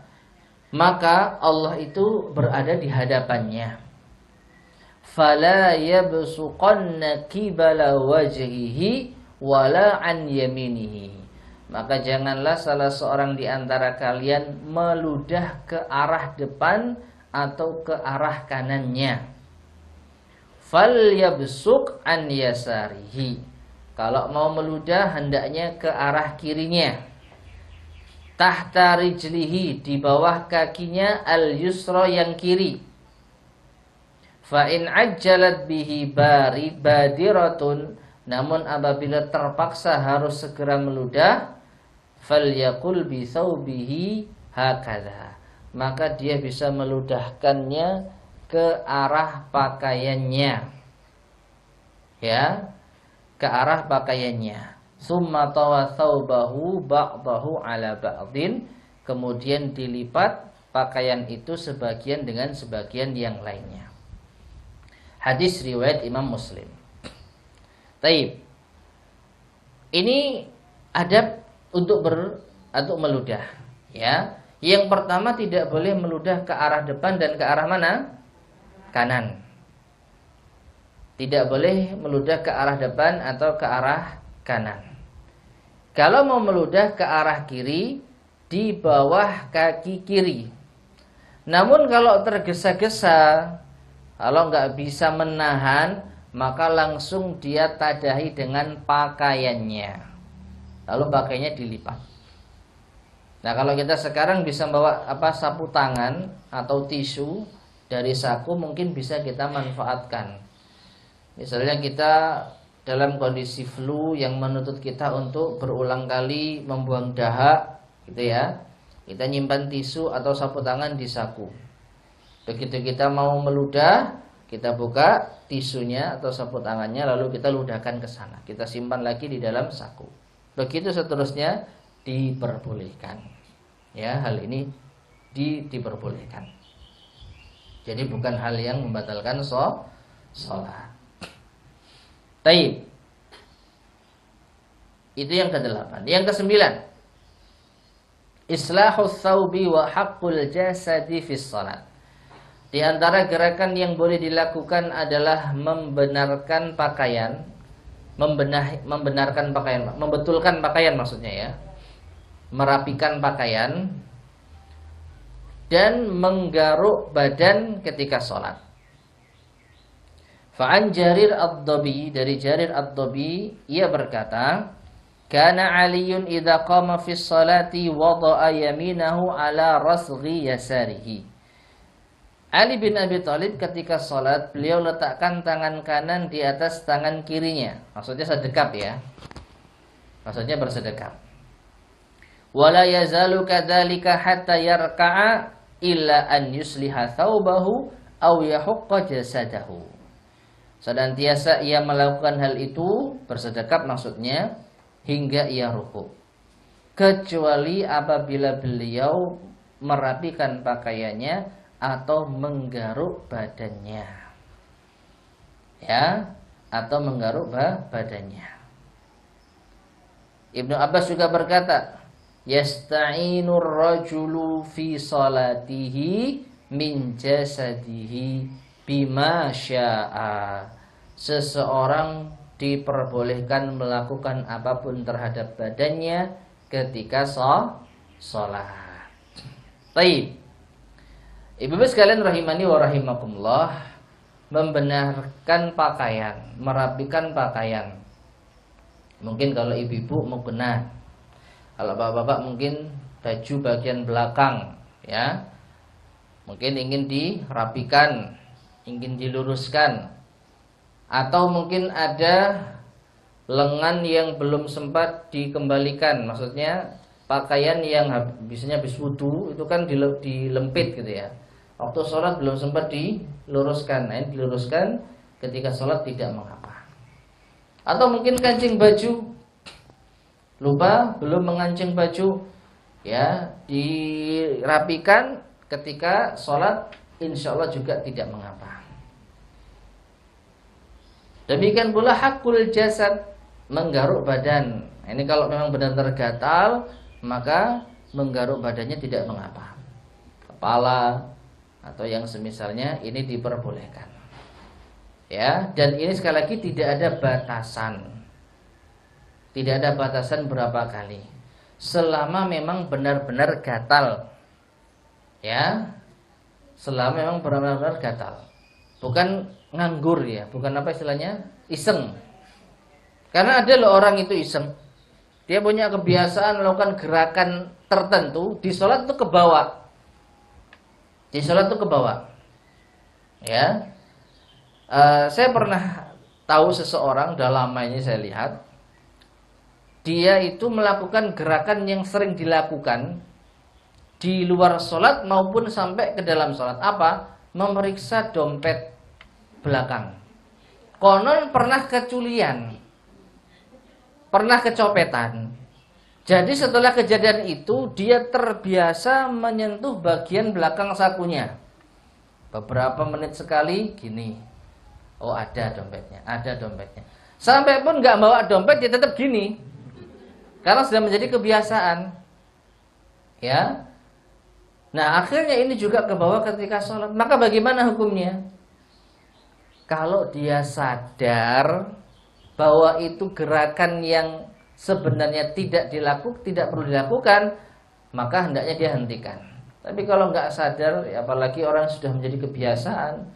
maka Allah itu berada di hadapannya. Fala yabsuqanna qibala wajhihi wala an yaminihi. Maka janganlah salah seorang di antara kalian meludah ke arah depan atau ke arah kanannya. Fal yabsuq an yasarihi. Kalau mau meludah hendaknya ke arah kirinya. Tahta rijlihi, di bawah kakinya, al yusra yang kiri. Fa in ajjalat bihi badiratun, namun apabila terpaksa harus segera meludah, falyaqul bi thawbihi hakadha, maka dia bisa meludahkannya ke arah pakaiannya. Ya, ke arah pakaiannya. Summa tawa thawbahu ba'dahu ala ba'din, kemudian dilipat pakaian itu sebagian dengan sebagian yang lainnya. Hadis riwayat Imam Muslim. Taib. Ini adab untuk meludah, ya. Yang pertama, tidak boleh meludah ke arah depan dan ke arah mana? Kanan. Tidak boleh meludah ke arah depan atau ke arah kanan. Kalau mau meludah ke arah kiri, di bawah kaki kiri. Namun kalau tergesa-gesa, kalau nggak bisa menahan, maka langsung dia tadahi dengan pakaiannya. Lalu pakaiannya dilipat. Nah, kalau kita sekarang bisa bawa sapu tangan atau tisu dari saku, mungkin bisa kita manfaatkan. Misalnya kita dalam kondisi flu yang menuntut kita untuk berulang kali membuang dahak, gitu ya. Kita nyimpan tisu atau sapu tangan di saku. Begitu kita mau meludah, kita buka tisunya atau sapu tangannya, lalu kita ludahkan ke sana. Kita simpan lagi di dalam saku. Begitu seterusnya diperbolehkan. Ya, hal ini diperbolehkan. Jadi bukan hal yang membatalkan sholat. Taib. Itu yang ke-8. Yang ke-9, islahus thawbi wa haqqul jasadi fis shalat. Di antara gerakan yang boleh dilakukan adalah membenarkan pakaian, membenarkan pakaian, membetulkan pakaian maksudnya ya, merapikan pakaian dan menggaruk badan ketika sholat. Fa'an Jarir ad-Dabi, dari Jarir ad-Dabi, ia berkata, kana Aliyun idza qama fi sholati wada'a yaminahu ala rasghi yasarihi. Ali bin Abi Thalib ketika sholat, beliau letakkan tangan kanan di atas tangan kirinya. Maksudnya sedekap ya. Maksudnya bersedekap. Wala yazalu kadzalika hatta yarka'a illa an yusliha thawbahu aw yahukka jasadahu. Senantiasa ia melakukan hal itu, bersedekap maksudnya, hingga ia rukuk. Kecuali apabila beliau merapikan pakaiannya atau menggaruk badannya. Ya, atau menggaruk badannya. Ibnu Abbas juga berkata, yasta'inur rajulu fi salatihi min jasadihi bima sya'a. Seseorang diperbolehkan melakukan apapun terhadap badannya ketika sholat. Baik. Ibu-ibu sekalian rahimani wa rahimakumullah, membenarkan pakaian, merapikan pakaian. Mungkin kalau ibu-ibu mau benar, kalau bapak-bapak mungkin baju bagian belakang, ya, mungkin ingin dirapikan, ingin diluruskan, atau mungkin ada lengan yang belum sempat dikembalikan, maksudnya pakaian yang biasanya habis wudu itu kan dilempit gitu ya. Waktu sholat belum sempat diluruskan, nah ini diluruskan ketika sholat tidak mengapa. Atau mungkin kancing baju, lupa belum mengancing baju, ya dirapikan ketika sholat, insya Allah juga tidak mengapa. Demikian pula hakul jasad, menggaruk badan. Ini kalau memang benar-benar gatal, maka menggaruk badannya tidak mengapa. Kepala atau yang semisalnya ini diperbolehkan. Ya, dan ini sekali lagi tidak ada batasan. Tidak ada batasan berapa kali. Selama memang benar-benar gatal. Ya. Selama memang benar-benar gatal. Bukan nganggur ya, bukan apa istilahnya? Iseng. Karena ada loh orang itu iseng. Dia punya kebiasaan melakukan gerakan tertentu, di sholat itu kebawa. Di sholat itu kebawa. Ya. Saya pernah tahu seseorang, udah lama ini saya lihat, dia itu melakukan gerakan yang sering dilakukan di luar sholat maupun sampai ke dalam sholat. Apa? Memeriksa dompet belakang. Konon pernah keculian, pernah kecopetan. Jadi setelah kejadian itu dia terbiasa menyentuh bagian belakang sakunya. Beberapa menit sekali gini. Oh ada dompetnya, ada dompetnya. Sampai pun nggak bawa dompet dia tetap gini. Karena sudah menjadi kebiasaan. Ya. Nah, akhirnya ini juga kebawa ketika sholat. Maka bagaimana hukumnya? Kalau dia sadar bahwa itu gerakan yang sebenarnya tidak perlu dilakukan, maka hendaknya dia hentikan. Tapi kalau nggak sadar, apalagi orang sudah menjadi kebiasaan,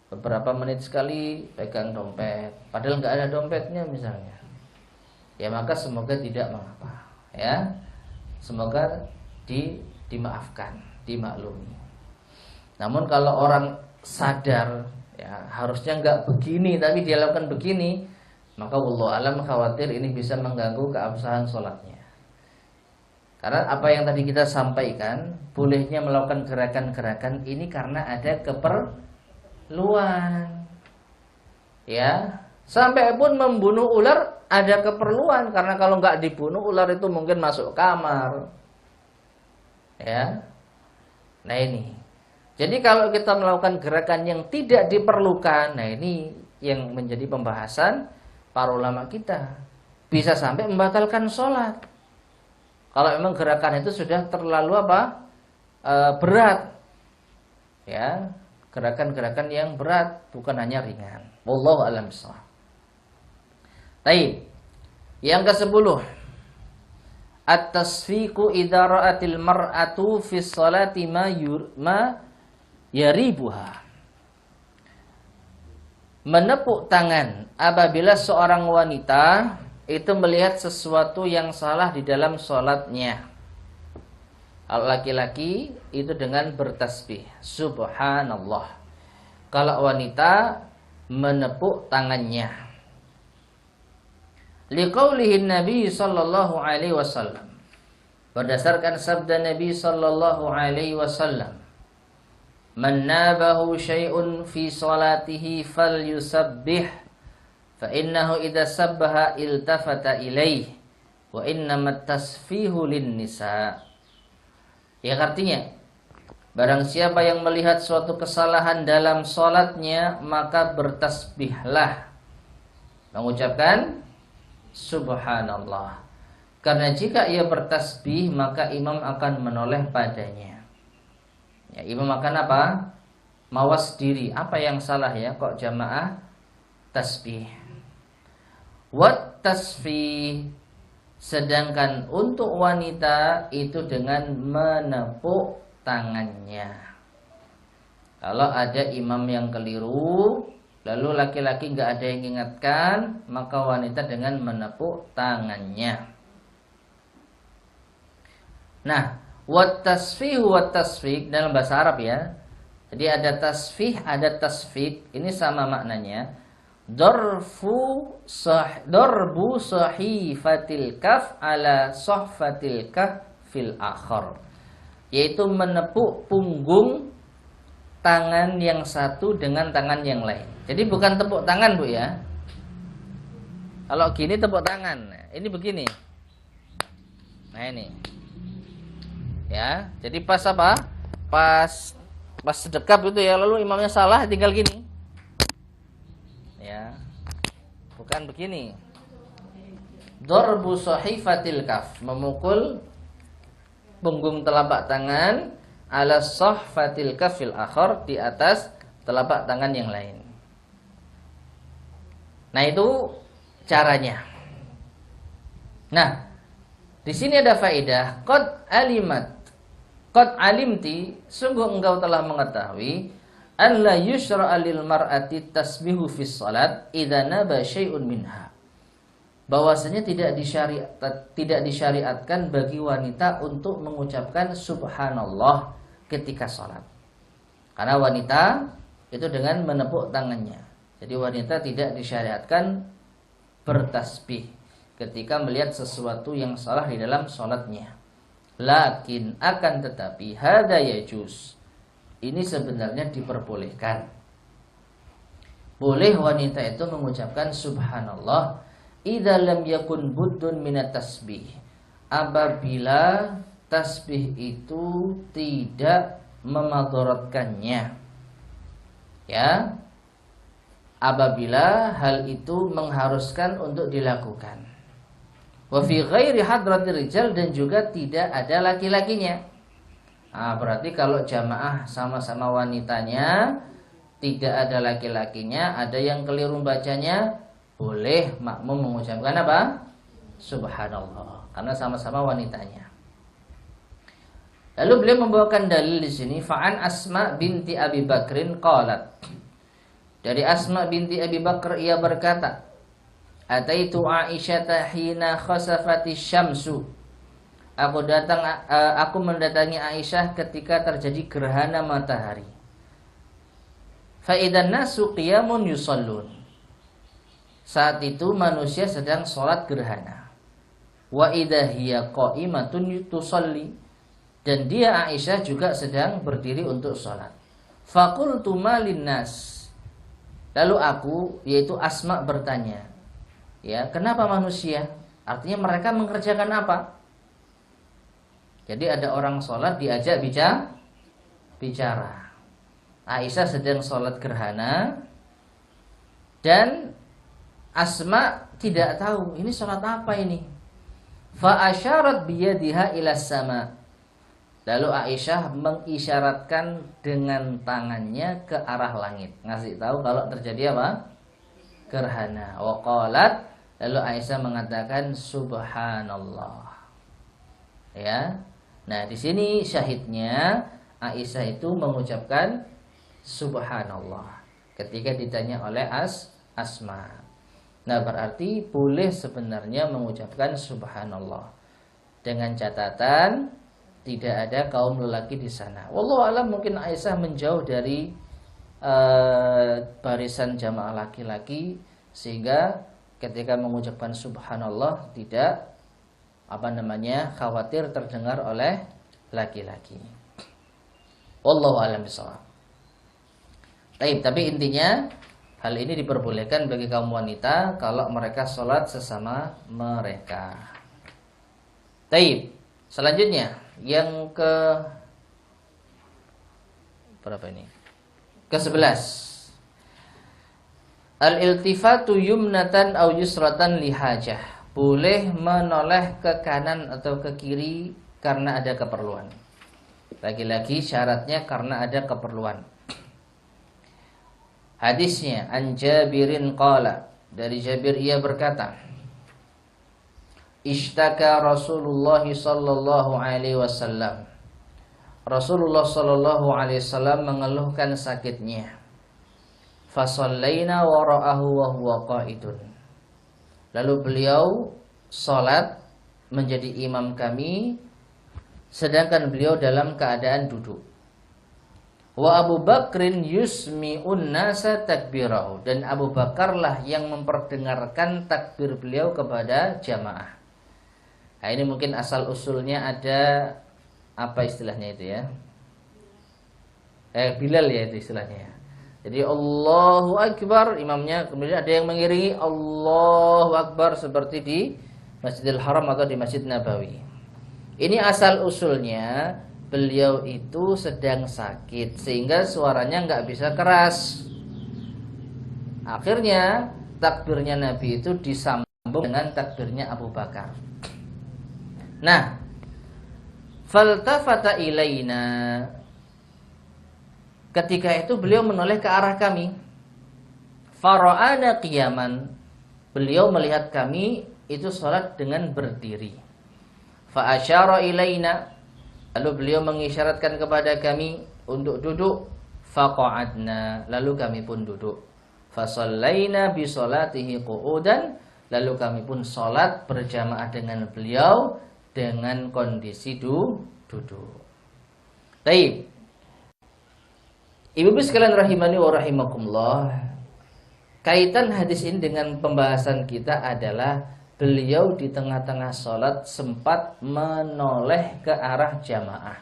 beberapa menit sekali pegang dompet, padahal nggak ada dompetnya misalnya, ya maka semoga tidak mengapa, ya, semoga dimaafkan, dimaklumi. Namun kalau orang sadar, ya harusnya nggak begini, tapi dia lakukan begini, maka wallahu alam khawatir ini bisa mengganggu keabsahan sholatnya. Karena apa yang tadi kita sampaikan, bolehnya melakukan gerakan-gerakan ini karena ada keperluan. Ya, sampai pun membunuh ular ada keperluan, karena kalau nggak dibunuh ular itu mungkin masuk kamar. Ya. Nah ini. Jadi kalau kita melakukan gerakan yang tidak diperlukan, nah ini yang menjadi pembahasan para ulama kita. Bisa sampai membatalkan sholat. Kalau memang gerakan itu sudah terlalu berat, ya, gerakan-gerakan yang berat, bukan hanya ringan. Wallahu a'lam bishawab. Baik. Yang ke-10, at-tasfiqu idza ra'atil mar'atu fi sholati ma yaribuha. Menepuk tangan apabila seorang wanita itu melihat sesuatu yang salah di dalam sholatnya. Kalau laki-laki itu dengan bertasbih subhanallah. Kalau wanita menepuk tangannya. Liqaulihi Nabi sallallahu alaihi wasallam. Berdasarkan sabda Nabi sallallahu alaihi wasallam, "Man nabahu syai'un fi salatihi falyusabbih." فَإِنَّهُ إِذَا سَبَّهَ إِلْتَفَتَ إِلَيْهِ وَإِنَّمَا التَّسْفِيهُ لِلنِّسَاءِ. Ya, artinya barang siapa yang melihat suatu kesalahan dalam sholatnya, maka bertasbihlah, mengucapkan subhanallah. Karena jika ia bertasbih, maka imam akan menoleh padanya. Ya, imam akan apa? Mawas diri. Apa yang salah ya? Kok jamaah tasbih? Wat tasfih, sedangkan untuk wanita itu dengan menepuk tangannya. Kalau ada imam yang keliru, lalu laki-laki nggak ada yang ingatkan, maka wanita dengan menepuk tangannya. Nah, wat tasfih wat tasfik dalam bahasa Arab ya. Jadi ada tasfih, ada tasfik. Ini sama maknanya. Darbu sahifatil kaf ala sahfatil kaf fil akhar, yaitu menepuk punggung tangan yang satu dengan tangan yang lain. Jadi bukan tepuk tangan Bu ya. Kalau gini tepuk tangan, ini begini. Nah ini. Ya, jadi pas apa? Pas sedekap itu ya, lalu imamnya salah tinggal gini. Ya. Bukan begini. Darbu sahifatil kaf, memukul punggung telapak tangan ala sahfatil kafil akhar, di atas telapak tangan yang lain. Nah, itu caranya. Nah, di sini ada faedah. Qad alimti, sungguh engkau telah mengetahui, an la yushra'a lil mar'ati tasbihu fis salat idza naba syai'un minha. Bahwasanya tidak disyariatkan bagi wanita untuk mengucapkan subhanallah ketika salat. Karena wanita itu dengan menepuk tangannya. Jadi wanita tidak disyariatkan bertasbih ketika melihat sesuatu yang salah di dalam salatnya. Lakin akan tetapi hada yajuz, ini sebenarnya diperbolehkan. Boleh wanita itu mengucapkan subhanallah idza lam yakun buddun minat tasbih, apabila tasbih itu tidak memadaratkannya. Ya. Apabila hal itu mengharuskan untuk dilakukan. Wa fi ghairi hadratir rijal, dan juga tidak ada laki-lakinya. Nah, berarti kalau jamaah sama-sama wanitanya, tidak ada laki-lakinya, ada yang keliru bacanya, boleh makmum mengucapkan apa? Subhanallah, karena sama-sama wanitanya. Lalu beliau membawakan dalil di sini, fa'an Asma binti Abi Bakrin qalat, Dari Asma binti Abi Bakar ia berkata, Ataitu Aisyah hina khasafati syamsu. Aku mendatangi Aisyah ketika terjadi gerhana matahari. Fa idzan nasu qiyamun yusallun. Saat itu manusia sedang sholat gerhana. Wa idza hiya qa'imatun tusalli. Dan dia Aisyah juga sedang berdiri untuk sholat. Faqultu malin nas. Lalu aku, yaitu Asma, bertanya, ya, kenapa manusia? Artinya mereka mengerjakan apa? Jadi ada orang sholat diajak bicara. Aisyah sedang sholat gerhana dan Asma tidak tahu ini sholat apa ini. Fa asyarat biyadiha ila sama. Lalu Aisyah mengisyaratkan dengan tangannya ke arah langit, ngasih tahu kalau terjadi apa? Gerhana. Wa qalat, lalu Aisyah mengatakan subhanallah. Ya. Nah, di sini syahidnya Aisyah itu mengucapkan subhanallah ketika ditanya oleh Asma. Nah, berarti boleh sebenarnya mengucapkan subhanallah dengan catatan tidak ada kaum lelaki di sana. Wallahu alam, mungkin Aisyah menjauh dari barisan jamaah laki-laki sehingga ketika mengucapkan subhanallah tidak khawatir terdengar oleh laki-laki. Wallahu alam bishawab. Tapi intinya hal ini diperbolehkan bagi kaum wanita kalau mereka sholat sesama mereka. Selanjutnya yang ke berapa ini? Ke-11. Al-iltifatu yumnatan aw yusratan lihajah. Boleh menoleh ke kanan atau ke kiri karena ada keperluan. Lagi-lagi syaratnya karena ada keperluan. Hadisnya an Jabirin qala, dari Jabir ia berkata, Ishtaka Rasulullah sallallahu alaihi wasallam. Rasulullah sallallahu alaihi wasallam mengeluhkan sakitnya. Fasallaina wara'ahu wa huwa qa'idun. Lalu beliau salat menjadi imam kami sedangkan beliau dalam keadaan duduk. Wa Abu Bakrin yusmi'un nasa takbirahu. Dan Abu Bakarlah yang memperdengarkan takbir beliau kepada jamaah. Nah, ini mungkin asal usulnya ada apa istilahnya itu ya? Bilal ya itu istilahnya. Jadi Allahu Akbar, imamnya, kemudian ada yang mengiringi Allahu Akbar seperti di Masjidil Haram atau di Masjid Nabawi. Ini asal usulnya beliau itu sedang sakit sehingga suaranya nggak bisa keras. Akhirnya takbirnya Nabi itu disambung dengan takbirnya Abu Bakar. Nah, faltafata ilaina. Ketika itu beliau menoleh ke arah kami. Fara'ana qiyaman. Beliau melihat kami itu sholat dengan berdiri. Fa asyara ilaina. Lalu beliau mengisyaratkan kepada kami untuk duduk. Faqa'adna. Lalu kami pun duduk. Fasallaina bi sholatihi qu'udan. Lalu kami pun sholat berjamaah dengan beliau dengan kondisi duduk. Baik. Ibu-ibu sekalian rahimani wa rahimakumullah. Kaitan hadis ini dengan pembahasan kita adalah beliau di tengah-tengah sholat sempat menoleh ke arah jamaah.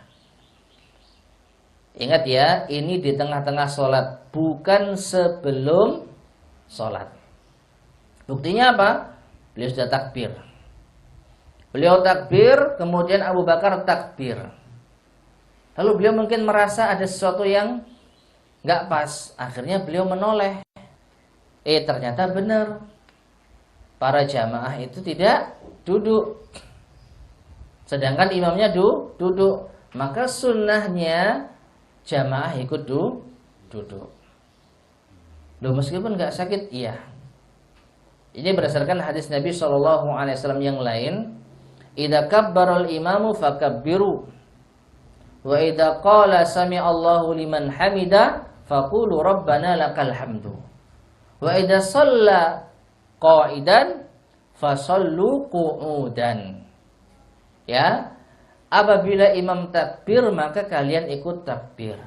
Ingat ya, ini di tengah-tengah sholat, bukan sebelum sholat. Buktinya apa? Beliau sudah takbir. Beliau takbir, kemudian Abu Bakar takbir. Lalu beliau mungkin merasa ada sesuatu yang nggak pas. Akhirnya beliau menoleh. Ternyata benar. Para jamaah itu tidak duduk. Sedangkan imamnya duduk. Maka sunnahnya jamaah ikut duduk. Meskipun nggak sakit, iya. Ini berdasarkan hadis Nabi SAW yang lain. Idza kabbaral imamu fakabbiru wa idza qala sami'allahu liman hamida faqulu rabbana lakal hamdu. Wa idza shalla qa'idan fasallu qu'udan. Ya, apabila imam takbir maka kalian ikut takbir.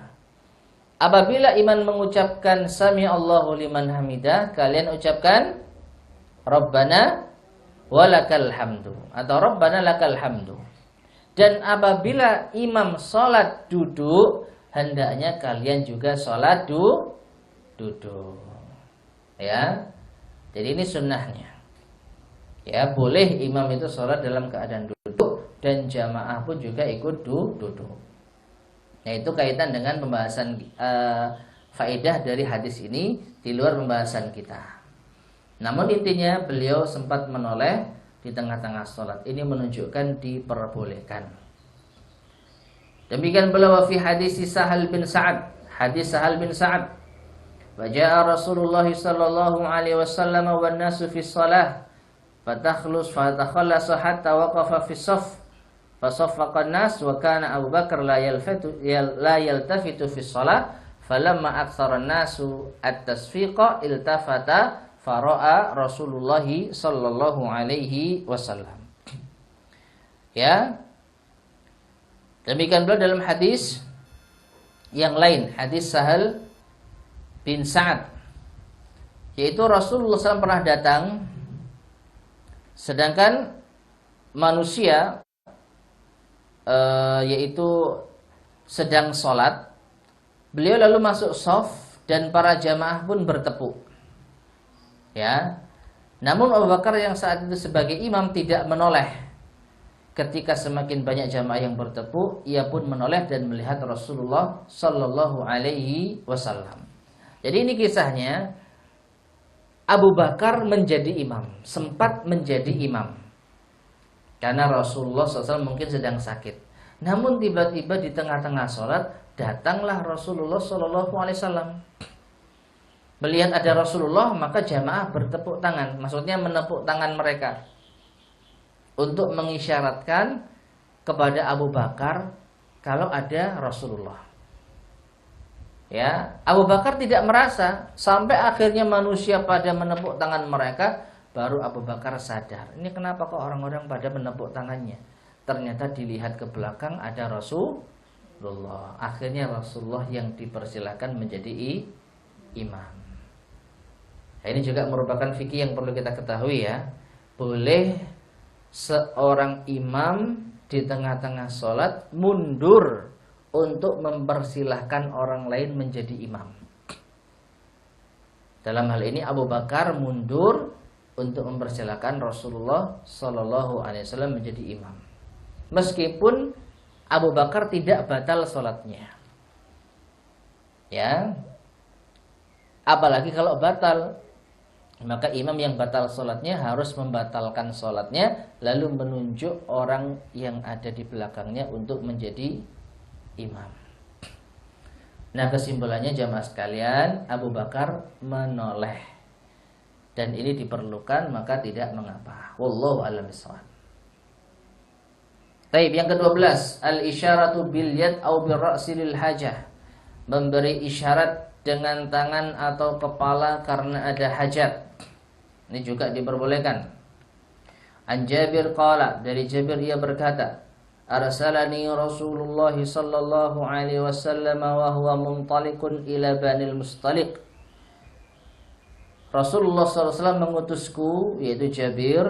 Apabila imam mengucapkan sami Allahu liman hamidah, kalian ucapkan Rabbana walakal hamdu atau Rabbana lakal hamdu. Dan apabila imam salat duduk, hendaknya kalian juga salat duduk. Ya. Jadi ini sunnahnya. Ya, boleh imam itu salat dalam keadaan duduk dan jamaah pun juga ikut duduk. Nah, itu kaitan dengan pembahasan faedah dari hadis ini di luar pembahasan kita. Namun intinya beliau sempat menoleh di tengah-tengah sholat. Ini menunjukkan diperbolehkan. Demikian pula fi hadis Sahal bin Sa'ad. Hadis Sahal bin Sa'ad. Wa jaa Rasulullah sallallahu alaihi wasallam wan nasu fi shalah. Fatakhallasa hatta waqafa fi shaff. Fasaffaqa an-nas wa kana Abu Bakar la yaltafitu fi shalah. Falamma aktsara an-nasu at-tasfiqa iltafata fara'a Rasulullah sallallahu alaihi wasallam. Ya. Demikian pula dalam hadis yang lain, hadis Sahal bin Sa'ad, yaitu Rasulullah SAW pernah datang sedangkan manusia yaitu sedang sholat. Beliau lalu masuk shaf dan para jamaah pun bertepuk. Ya. Namun Abu Bakar yang saat itu sebagai imam tidak menoleh. Ketika semakin banyak jamaah yang bertepuk, ia pun menoleh dan melihat Rasulullah sallallahu alaihi wasallam. Jadi ini kisahnya, Abu Bakar menjadi imam, sempat menjadi imam. Karena Rasulullah SAW mungkin sedang sakit. Namun tiba-tiba di tengah-tengah sholat datanglah Rasulullah SAW. Melihat ada Rasulullah, maka jamaah bertepuk tangan. Maksudnya menepuk tangan mereka untuk mengisyaratkan kepada Abu Bakar kalau ada Rasulullah. Ya, Abu Bakar tidak merasa sampai akhirnya manusia pada menepuk tangan mereka. Baru Abu Bakar sadar, ini kenapa kok orang-orang pada menepuk tangannya? Ternyata dilihat ke belakang ada Rasulullah. Akhirnya Rasulullah yang dipersilakan menjadi imam. Nah, ini juga merupakan fikih yang perlu kita ketahui ya. Boleh seorang imam di tengah-tengah sholat mundur untuk mempersilahkan orang lain menjadi imam. Dalam hal ini Abu Bakar mundur untuk mempersilakan Rasulullah Sallallahu Alaihi Wasallam menjadi imam, meskipun Abu Bakar tidak batal sholatnya. Ya, apalagi kalau batal, maka imam yang batal sholatnya harus membatalkan sholatnya, lalu menunjuk orang yang ada di belakangnya untuk menjadi imam. Nah, kesimpulannya jamaah sekalian, Abu Bakar menoleh. Dan ini diperlukan, maka tidak mengapa. Wallahu a'lam bishawab. Baik, yang ke-12, al-isyaratu bil yad au bir ra'si lil hajah. Memberi isyarat dengan tangan atau kepala karena ada hajat. Ini juga diperbolehkan. An Jabir qala, dari Jabir ia berkata, arsalani Rasulullah sallallahu alaihi wasallam wa huwa muntaliqun ila Banil Mustaliq. Rasulullah SAW mengutusku, yaitu Jabir,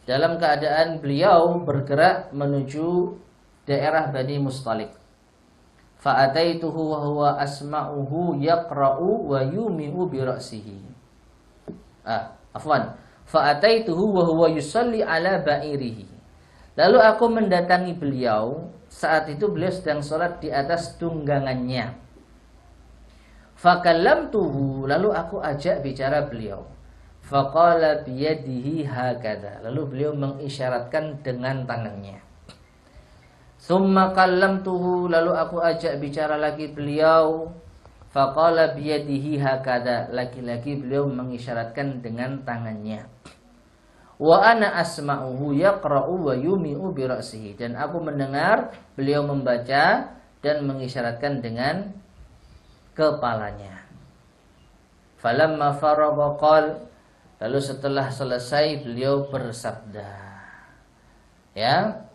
dalam keadaan beliau bergerak menuju daerah Bani Mustaliq. Fa'ataituhu wa huwa asma'uhu yaqra'u wa yumi'u bi ra'sihi. Fa'ataituhu wa huwa yusalli ala ba'irihi. Lalu aku mendatangi beliau, saat itu beliau sedang sholat di atas tunggangannya. Fakallamtuhu, lalu aku ajak bicara beliau. Faqala biyadihi hakadha, lalu beliau mengisyaratkan dengan tangannya. Tsumma kallamtuhu, lalu aku ajak bicara lagi beliau. Faqala biyadihi hakadha, lagi-lagi beliau mengisyaratkan dengan tangannya. Wa ana asma'uhu yaqra'u wa yumi'u bi ra'sihi, dan aku mendengar beliau membaca dan mengisyaratkan dengan kepalanya. Falamma faragha qala, lalu setelah selesai beliau bersabda, ya,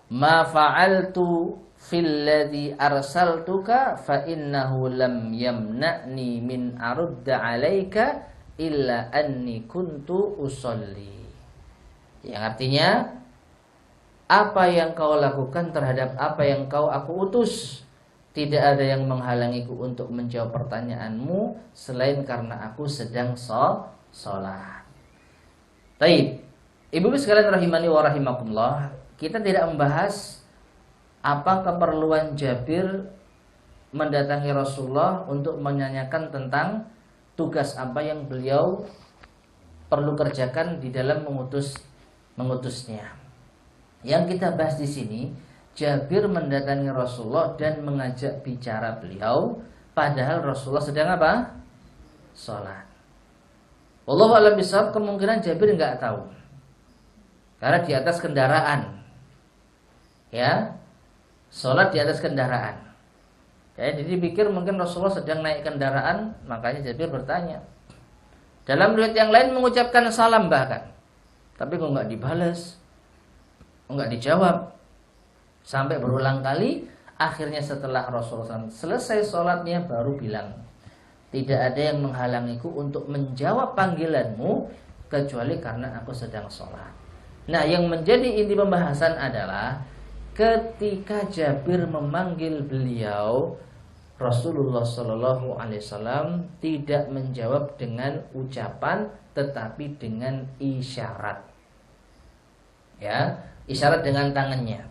ma fa'altu fil ladzi arsaltuka fa innahu lam yamna'ni min arudda 'alaika illa anni kuntu usolli. Yang artinya, apa yang kau lakukan terhadap apa yang aku utus, tidak ada yang menghalangiku untuk menjawab pertanyaanmu selain karena aku sedang sholat. Baik, ibu-ibu sekalian rahimani wa rahimakumullah, kita tidak membahas apa keperluan Jabir mendatangi Rasulullah untuk menanyakan tentang tugas apa yang beliau perlu kerjakan di dalam mengutusnya. Yang kita bahas di sini, Jabir mendatangi Rasulullah dan mengajak bicara beliau, padahal Rasulullah sedang apa? Sholat. Wallahu a'lam bishawab, kemungkinan Jabir nggak tahu, karena di atas kendaraan, ya, sholat di atas kendaraan. Jadi dipikir mungkin Rasulullah sedang naik kendaraan, makanya Jabir bertanya. Dalam riwayat yang lain mengucapkan salam bahkan, tapi kok nggak dibalas, nggak dijawab. Sampai berulang kali, akhirnya setelah Rasulullah SAW selesai sholatnya baru bilang, tidak ada yang menghalangiku untuk menjawab panggilanmu kecuali karena aku sedang sholat. Nah, yang menjadi inti pembahasan adalah ketika Jabir memanggil beliau, Rasulullah SAW tidak menjawab dengan ucapan, tetapi dengan isyarat. Ya, isyarat dengan tangannya.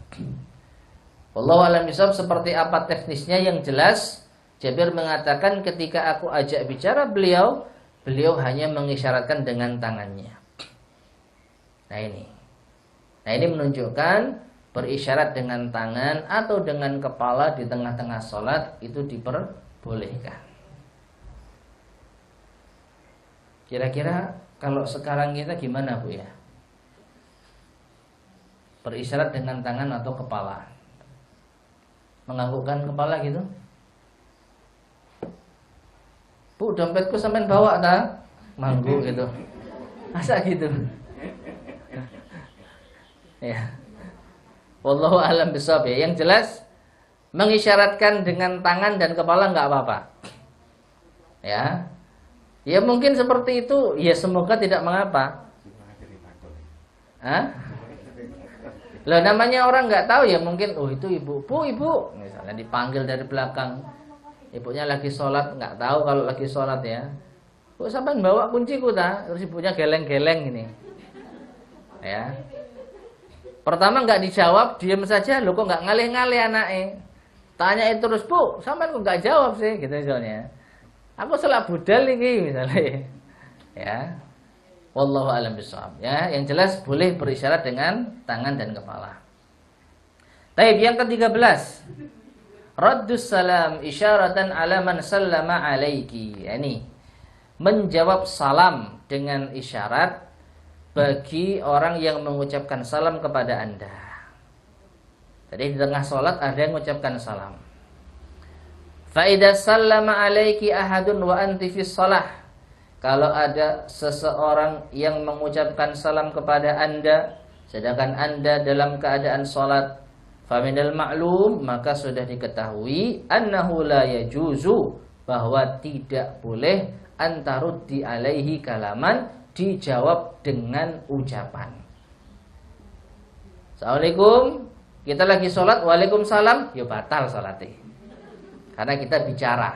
Wallahu a'lam bishawab, seperti apa teknisnya yang jelas Jabir mengatakan ketika aku ajak bicara beliau hanya mengisyaratkan dengan tangannya. Nah ini menunjukkan berisyarat dengan tangan atau dengan kepala di tengah-tengah sholat itu diperbolehkan. Kira-kira kalau sekarang kita gimana, Bu, ya? Berisyarat dengan tangan atau kepala? Menganggukkan kepala gitu? Bu, dompetku sampean bawa tak? Mangguk gitu. Masa gitu? Ya. Wallahu a'lam bishawab, ya. Yang jelas mengisyaratkan dengan tangan dan kepala nggak apa-apa. Ya. Ya mungkin seperti itu, ya semoga tidak mengapa. Hah? Lah namanya orang nggak tahu, ya mungkin itu ibu, Bu, ibu, misalnya dipanggil dari belakang, ibunya lagi sholat, nggak tahu kalau lagi sholat, ya. Bu, sampai bawa kunciku tak? Terus ibunya geleng-geleng ini, ya. Pertama nggak dijawab, diam saja, lo kok nggak ngalih-ngalih anaknya. Tanyain terus, Bu, sampai kok nggak jawab sih, gitu misalnya. Aku salah budal ini misalnya, ya. Wallahu a'lam bishawab, ya. Yang jelas boleh berisyarat dengan tangan dan kepala. Baik, yang ke-13, raddus salam isyaratan ala man sallama alaiki. Ini menjawab salam dengan isyarat bagi orang yang mengucapkan salam kepada Anda. Jadi di tengah sholat ada yang mengucapkan salam. Fa idza sallama alaiki ahadun wa anti fis shalah. Kalau ada seseorang yang mengucapkan salam kepada Anda sedangkan Anda dalam keadaan sholat, faminal ma'lum, maka sudah diketahui annahu la yajuzu, bahwa tidak boleh antaruddi alaihi kalaman, dijawab dengan ucapan. Assalamualaikum, kita lagi sholat, waalaikumsalam, ya batal sholatnya, karena kita bicara,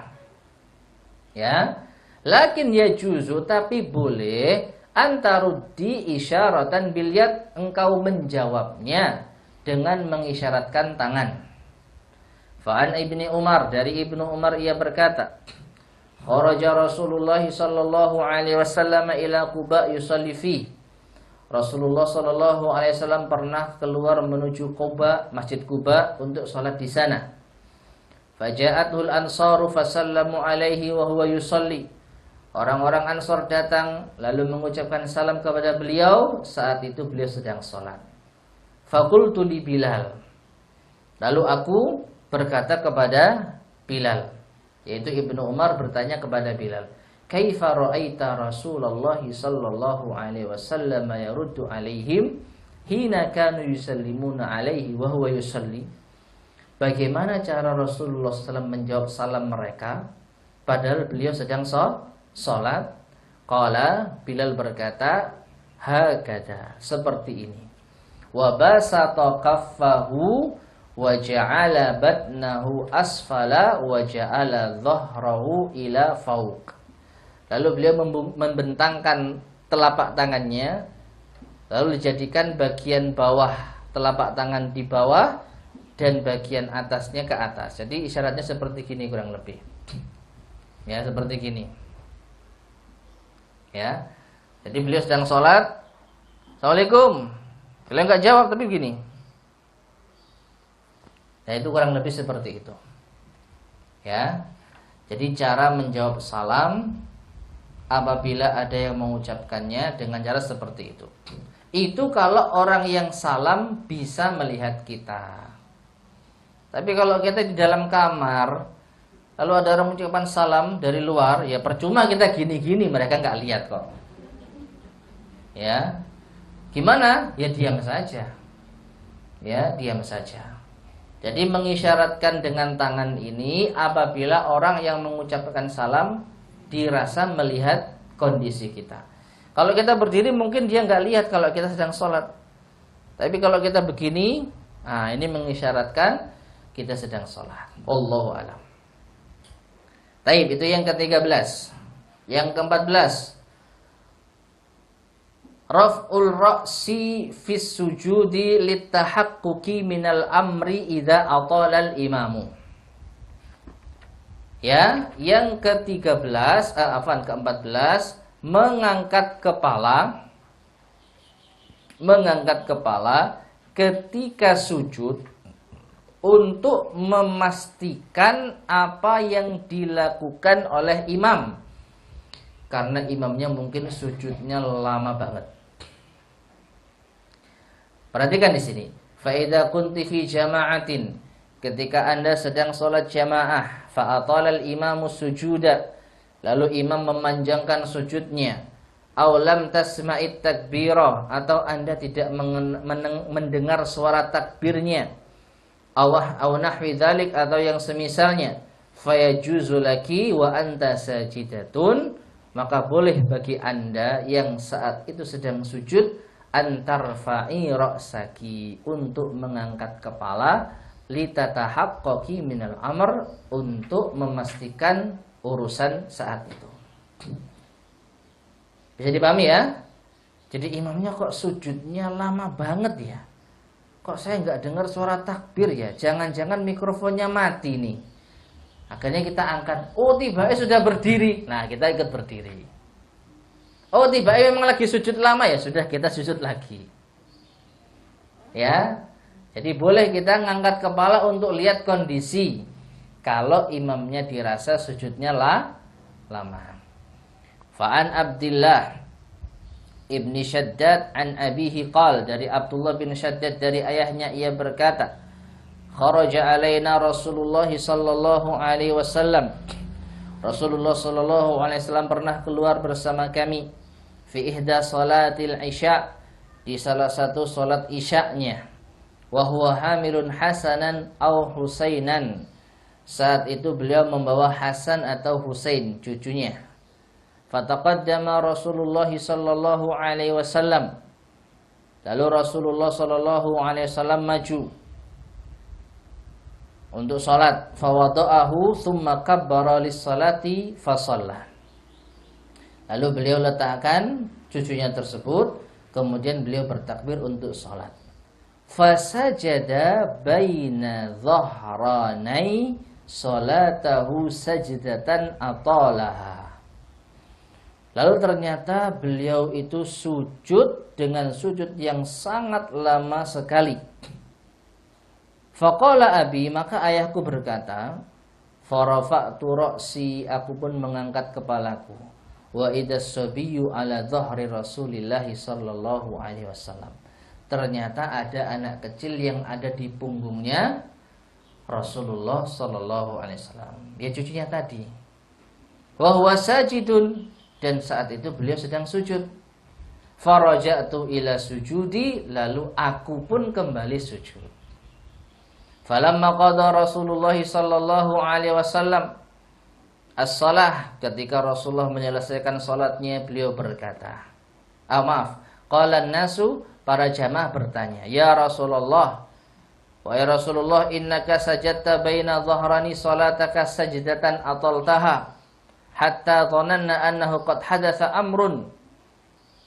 ya. Lakin yajuzu, tapi boleh antaruddi isyaratan bil yad, engkau menjawabnya dengan mengisyaratkan tangan. Fa'an ibni Umar, dari Ibnu Umar ia berkata, kharaja Rasulullah sallallahu alaihi wasallam ila Quba yusalli fi. Rasulullah sallallahu alaihi wasallam pernah keluar menuju Quba, Masjid Quba, untuk salat di sana. Faja'atul ansaru fasallamu alaihi wa huwa yusalli. Orang-orang Ansor datang lalu mengucapkan salam kepada beliau, saat itu beliau sedang salat. Faqultu li Bilal, lalu aku berkata kepada Bilal, Yaitu Ibnu Umar bertanya kepada Bilal, "Kaifa ra'aita Rasulullah sallallahu alaihi wasallam yaruddu alaihim hina kanu yusallimuna alaihi wa huwa yusalli?" Bagaimana cara Rasulullah SAW menjawab salam mereka padahal beliau sedang sholat? Qala, Bilal berkata, hakada, seperti ini. Wa basata kaffahu wa ja'ala batnahu asfala wa ja'ala dhahrahu ila fauq. Lalu beliau membentangkan telapak tangannya, lalu dijadikan bagian bawah telapak tangan di bawah dan bagian atasnya ke atas. Jadi isyaratnya seperti gini kurang lebih. Ya, seperti gini. Ya. Jadi beliau sedang sholat. Assalamualaikum. Beliau enggak jawab tapi begini. Nah, itu kurang lebih seperti itu. Ya. Jadi cara menjawab salam apabila ada yang mengucapkannya dengan cara seperti itu. Itu kalau orang yang salam bisa melihat kita. Tapi kalau kita di dalam kamar, lalu ada orang mengucapkan salam dari luar, ya percuma kita gini-gini, mereka nggak lihat kok. Ya, gimana? Ya diam saja. Ya, diam saja. Jadi mengisyaratkan dengan tangan ini apabila orang yang mengucapkan salam dirasa melihat kondisi kita. Kalau kita berdiri mungkin dia nggak lihat kalau kita sedang sholat. Tapi kalau kita begini, nah ini mengisyaratkan kita sedang sholat. Allahu a'lam. Taib, itu yang ke-13. Yang ke-14, raf'ul ra'si fis sujudi litahaqquqi minal amri idza atala al-imamu. Ya, yang ke-13, ke-14, mengangkat kepala ketika sujud untuk memastikan apa yang dilakukan oleh imam. Karena imamnya mungkin sujudnya lama banget. Perhatikan di sini. Fa idza kunti fi jama'atin, ketika Anda sedang sholat jamaah, fa atala al-imamu sujuda, lalu imam memanjangkan sujudnya, aw lam tasma'it takbirah, atau Anda tidak mendengar suara takbirnya, aw nahwi dzalik, atau yang semisalnya, fayajuzu laki wa anta sajidatun, maka boleh bagi Anda yang saat itu sedang sujud antarfa'i ra'saki, untuk mengangkat kepala, litatahaqqaqi minal amr, untuk memastikan urusan saat itu. Bisa dipahami ya? Jadi imamnya kok sujudnya lama banget ya? Kok saya nggak dengar suara takbir ya? Jangan-jangan mikrofonnya mati nih. Akhirnya kita angkat. Oh, tiba-tiba sudah berdiri. Nah, kita ikut berdiri. Oh, tiba-tiba memang lagi sujud lama ya? Sudah, kita sujud lagi. Ya. Jadi boleh kita ngangkat kepala untuk lihat kondisi. Kalau imamnya dirasa sujudnya lama. Fa'an Abdillah Ibni Shaddad an abihi qal, dari Abdullah bin Shaddad dari ayahnya ia berkata, kharaja alaina Rasulullah sallallahu alaihi wasallam, Rasulullah sallallahu alaihi wasallam pernah keluar bersama kami, fi ihda salatil isya, di salah satu salat isya'nya, wa huwa hamilun Hasanan au Husainan, saat itu beliau membawa Hasan atau Husain, cucunya. Fataqaddama Rasulullah sallallahu alaihi wasallam, lalu Rasulullah sallallahu alaihi wasallam maju untuk salat. Fawada'ahu thumma kabbara lis-salati fasalla, lalu beliau letakkan cucunya tersebut, kemudian beliau bertakbir untuk salat. Fasajada baina dhahranai salatahu sajdatan atalaha, lalu ternyata beliau itu sujud dengan sujud yang sangat lama sekali. Faqala abi, maka ayahku berkata, farafa'tu ra'si, aku pun mengangkat kepalaku. Wa idas sabiyyu ala dhahri Rasulillah sallallahu alaihi wasallam, ternyata ada anak kecil yang ada di punggungnya Rasulullah sallallahu alaihi wasallam. Ya cucunya tadi. Wa huwa sajidun, dan saat itu beliau sedang sujud. Faraja'tu ila sujudi, lalu aku pun kembali sujud. Falamma qada Rasulullah sallallahu alaihi wasallam as-shalah, ketika Rasulullah menyelesaikan salatnya, beliau berkata, qala an-nasu, para jamaah bertanya, ya Rasulullah, wahai Rasulullah, innaka sajadta baina dhahrani salataka sajdatan ataltaha hatta dhananna annahu qad hadatsa amrun.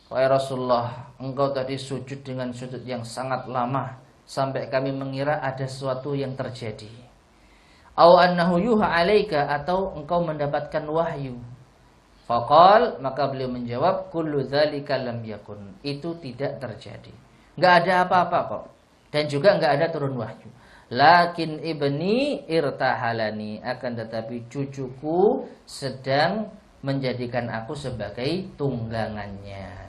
Wahai Rasulullah, engkau tadi sujud dengan sujud yang sangat lama sampai kami mengira ada sesuatu yang terjadi. Au annahu yuha alaika, atau engkau mendapatkan wahyu. Faqal, maka beliau menjawab, kullu dzalika lam yakun, itu tidak terjadi. Enggak ada apa-apa kok. Dan juga enggak ada turun wahyu. Lakin ibni irtahalani, akan tetapi cucuku sedang menjadikan aku sebagai tunggangannya.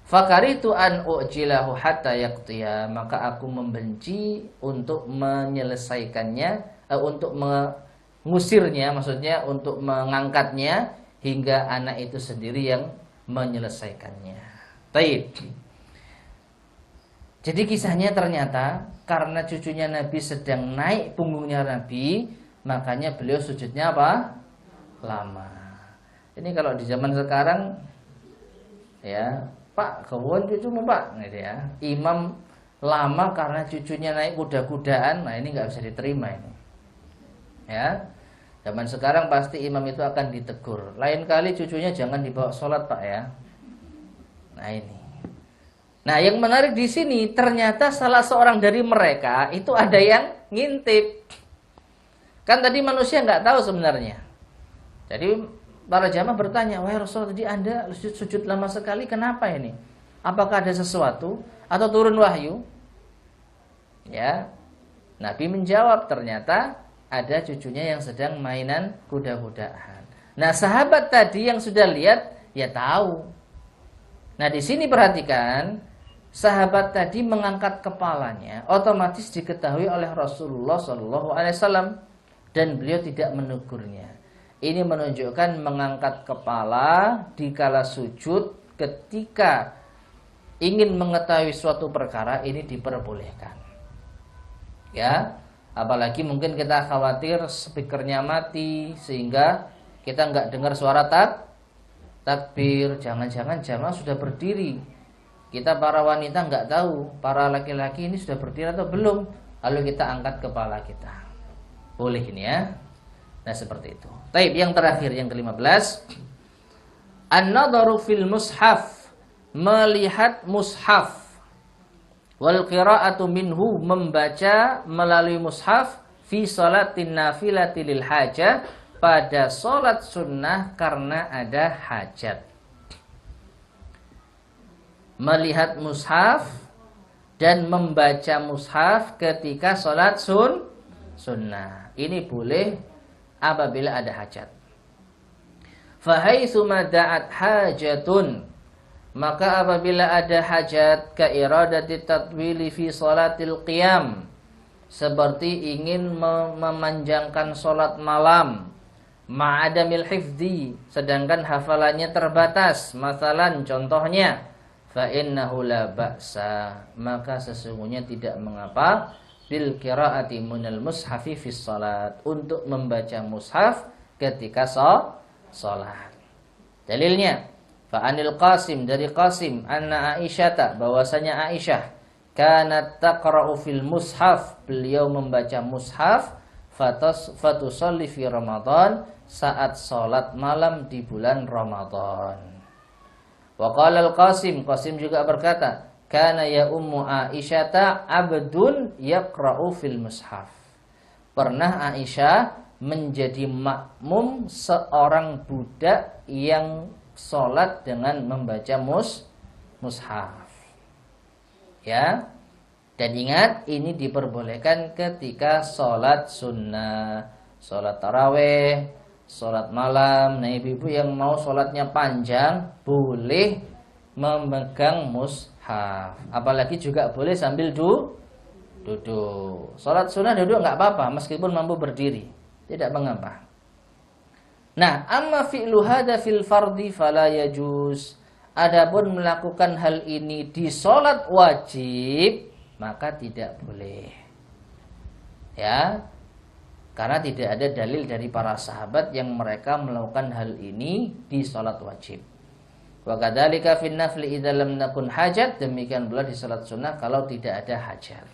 Fakaritu an u'jilahu hatta yaqtiya, maka aku membenci untuk menyelesaikannya, untuk mengusirnya, maksudnya untuk mengangkatnya hingga anak itu sendiri yang menyelesaikannya. Taib. Jadi kisahnya ternyata karena cucunya Nabi sedang naik punggungnya Nabi, makanya beliau sujudnya apa? Lama. Ini kalau di zaman sekarang, ya, Pak, kewon cucumu Pak, gitu ya. Imam lama karena cucunya naik kuda-kudaan, nah ini nggak bisa diterima ini. Ya, zaman sekarang pasti imam itu akan ditegur. Lain kali cucunya jangan dibawa sholat Pak ya. Nah ini. Nah yang menarik di sini ternyata salah seorang dari mereka itu ada yang ngintip. Kan tadi manusia nggak tahu sebenarnya. Jadi para jamaah bertanya, wahai Rasulullah, tadi Anda sujud lama sekali, kenapa ini? Apakah ada sesuatu atau turun wahyu? Ya, Nabi menjawab, ternyata ada cucunya yang sedang mainan kuda-kudaan. Nah, sahabat tadi yang sudah lihat, ya tahu. Nah, di sini perhatikan, sahabat tadi mengangkat kepalanya, otomatis diketahui oleh Rasulullah SAW, dan beliau tidak menegurnya. Ini menunjukkan mengangkat kepala dikala sujud ketika ingin mengetahui suatu perkara ini diperbolehkan. Ya, apalagi mungkin kita khawatir speakernya mati sehingga kita nggak dengar suara takbir. Jangan-jangan jamaah sudah berdiri. Kita para wanita nggak tahu para laki-laki ini sudah berdiri atau belum. Lalu kita angkat kepala kita. Boleh ini ya. Nah seperti itu. Taib, yang terakhir yang ke-15, an-nadharu fil mushaf, melihat mushaf, wal qira'atu minhu, membaca melalui mushaf, fi sholatin nafilati lil hajah, pada sholat sunnah karena ada hajat. Melihat mushaf dan membaca mushaf ketika sholat sunnah, ini boleh apabila ada hajat. Fahaitsu mada'at hajatun, maka apabila ada hajat, ka iradati tatwili fi salatil qiyam, seperti ingin memanjangkan salat malam, ma'adamil hifdzi, sedangkan hafalannya terbatas, masalan contohnya, fa innahu la ba'sa, maka sesungguhnya tidak mengapa bil qiraati minal mushafi fi shalat, untuk membaca mushaf ketika salat. Dalilnya, fa anil Qasim, dari Qasim, anna Aisyata, bahwasanya Aisyah kanat taqra'u fil mushaf, beliau membaca mushaf, fatusalli fi Ramadan, saat salat malam di bulan Ramadan. Wa qala al-Qasim, Qasim juga berkata, kana ya ummu Aisyata abdun yaqra'u fil mushaf. Pernah Aisyah menjadi makmum seorang budak yang sholat dengan membaca mushaf. Ya. Dan ingat, ini diperbolehkan ketika sholat sunnah, sholat taraweh, sholat malam. Nah, ibu-ibu yang mau sholatnya panjang boleh memegang mushaf. Apalagi juga boleh sambil duduk. Sholat sunnah duduk nggak apa-apa, meskipun mampu berdiri, tidak mengapa. Nah, amma fi'lu hadza fil fardhi fala yajuz. Adapun melakukan hal ini di sholat wajib, maka tidak boleh. Ya, karena tidak ada dalil dari para sahabat yang mereka melakukan hal ini di sholat wajib. Wa kadzalika fin nafli idza lam nakun hajat, demikian pula di sholat sunnah kalau tidak ada hajat.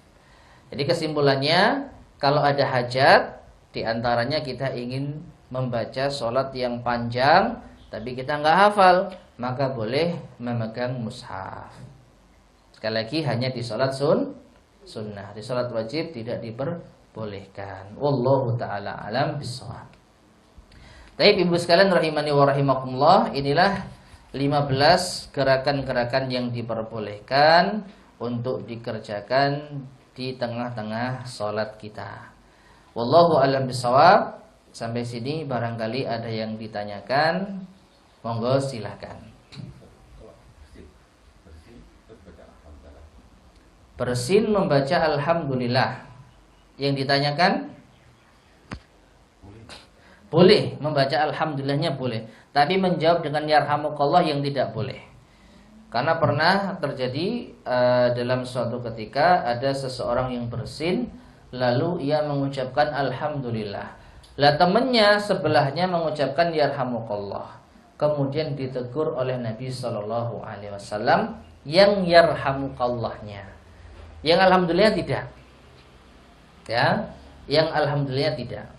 Jadi kesimpulannya, kalau ada hajat, di antaranya kita ingin membaca sholat yang panjang, tapi kita nggak hafal, maka boleh memegang mushaf. Sekali lagi hanya di sholat sunnah, di sholat wajib tidak diperbolehkan. Wallahu ta'ala alam bissawab. Baik ibu sekalian rahimani wa rahimakumullah, inilah 15 gerakan-gerakan yang diperbolehkan untuk dikerjakan di tengah-tengah sholat kita. Wallahu a'lam bissawab. Sampai sini barangkali ada yang ditanyakan, monggo silahkan. Bersin membaca alhamdulillah. Yang ditanyakan boleh membaca alhamdulillahnya boleh, tapi menjawab dengan yarhamukallah yang tidak boleh. Karena pernah terjadi dalam suatu ketika ada seseorang yang bersin, lalu ia mengucapkan alhamdulillah. Lah temannya sebelahnya mengucapkan yarhamukallah. Kemudian ditegur oleh Nabi Shallallahu Alaihi Wasallam yang yarhamukallahnya, yang alhamdulillah tidak. Ya, yang alhamdulillah tidak.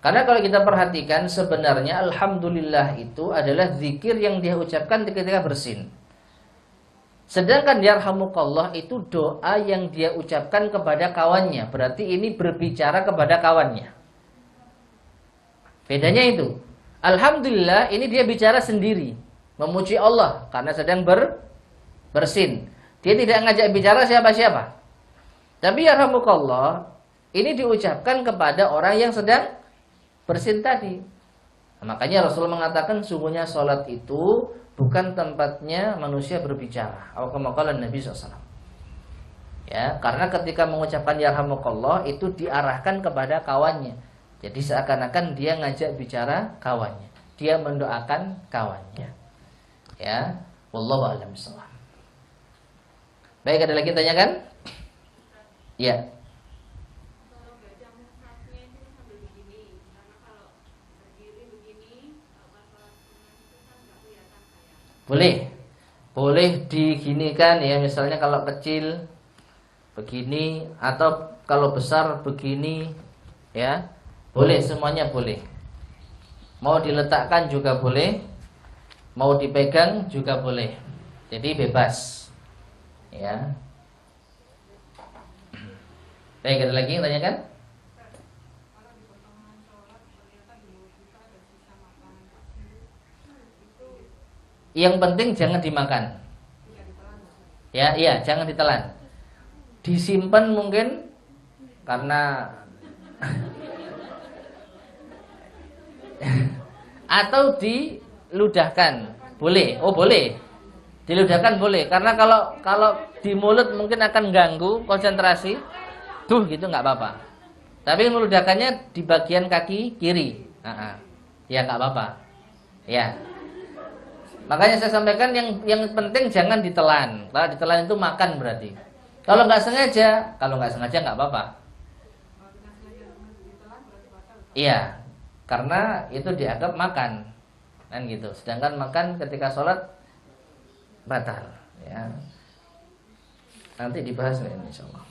Karena kalau kita perhatikan sebenarnya alhamdulillah itu adalah zikir yang dia ucapkan ketika bersin. Sedangkan yarhamukallah itu doa yang dia ucapkan kepada kawannya. Berarti ini berbicara kepada kawannya. Bedanya itu. Alhamdulillah ini dia bicara sendiri, memuji Allah karena sedang bersin. Dia tidak ngajak bicara siapa-siapa. Tapi yarhamukallah ini diucapkan kepada orang yang sedang bersin tadi. Nah, makanya Rasulullah mengatakan sungguhnya sholat itu bukan tempatnya manusia berbicara. Awqamakallah Nabi SAW. Ya, karena ketika mengucapkan yarhamukallah itu diarahkan kepada kawannya. Jadi seakan-akan dia ngajak bicara kawannya, dia mendoakan kawannya. Ya, wallahu a'lam bishawab. Baik, ada lagi tanyakan? Ya. Boleh. Boleh diginikan ya, misalnya kalau kecil begini atau kalau besar begini ya. Boleh, semuanya boleh. Mau diletakkan juga boleh, mau dipegang juga boleh. Jadi bebas. Ya. Baik, ada lagi yang tanyakan? Yang penting jangan dimakan. Ya, iya, jangan ditelan. Disimpan mungkin karena atau diludahkan boleh. Oh boleh, diludahkan boleh. Karena kalau di mulut mungkin akan ganggu konsentrasi, tuh gitu nggak apa-apa. Tapi meludahkannya di bagian kaki kiri, ya nggak apa-apa. Ya, makanya saya sampaikan yang penting jangan ditelan. Kalau ditelan itu makan berarti. Kalau nggak sengaja nggak apa-apa. Iya. Karena itu dianggap makan, kan gitu. Sedangkan makan ketika sholat batal. Ya. Nanti dibahas nih, insyaallah.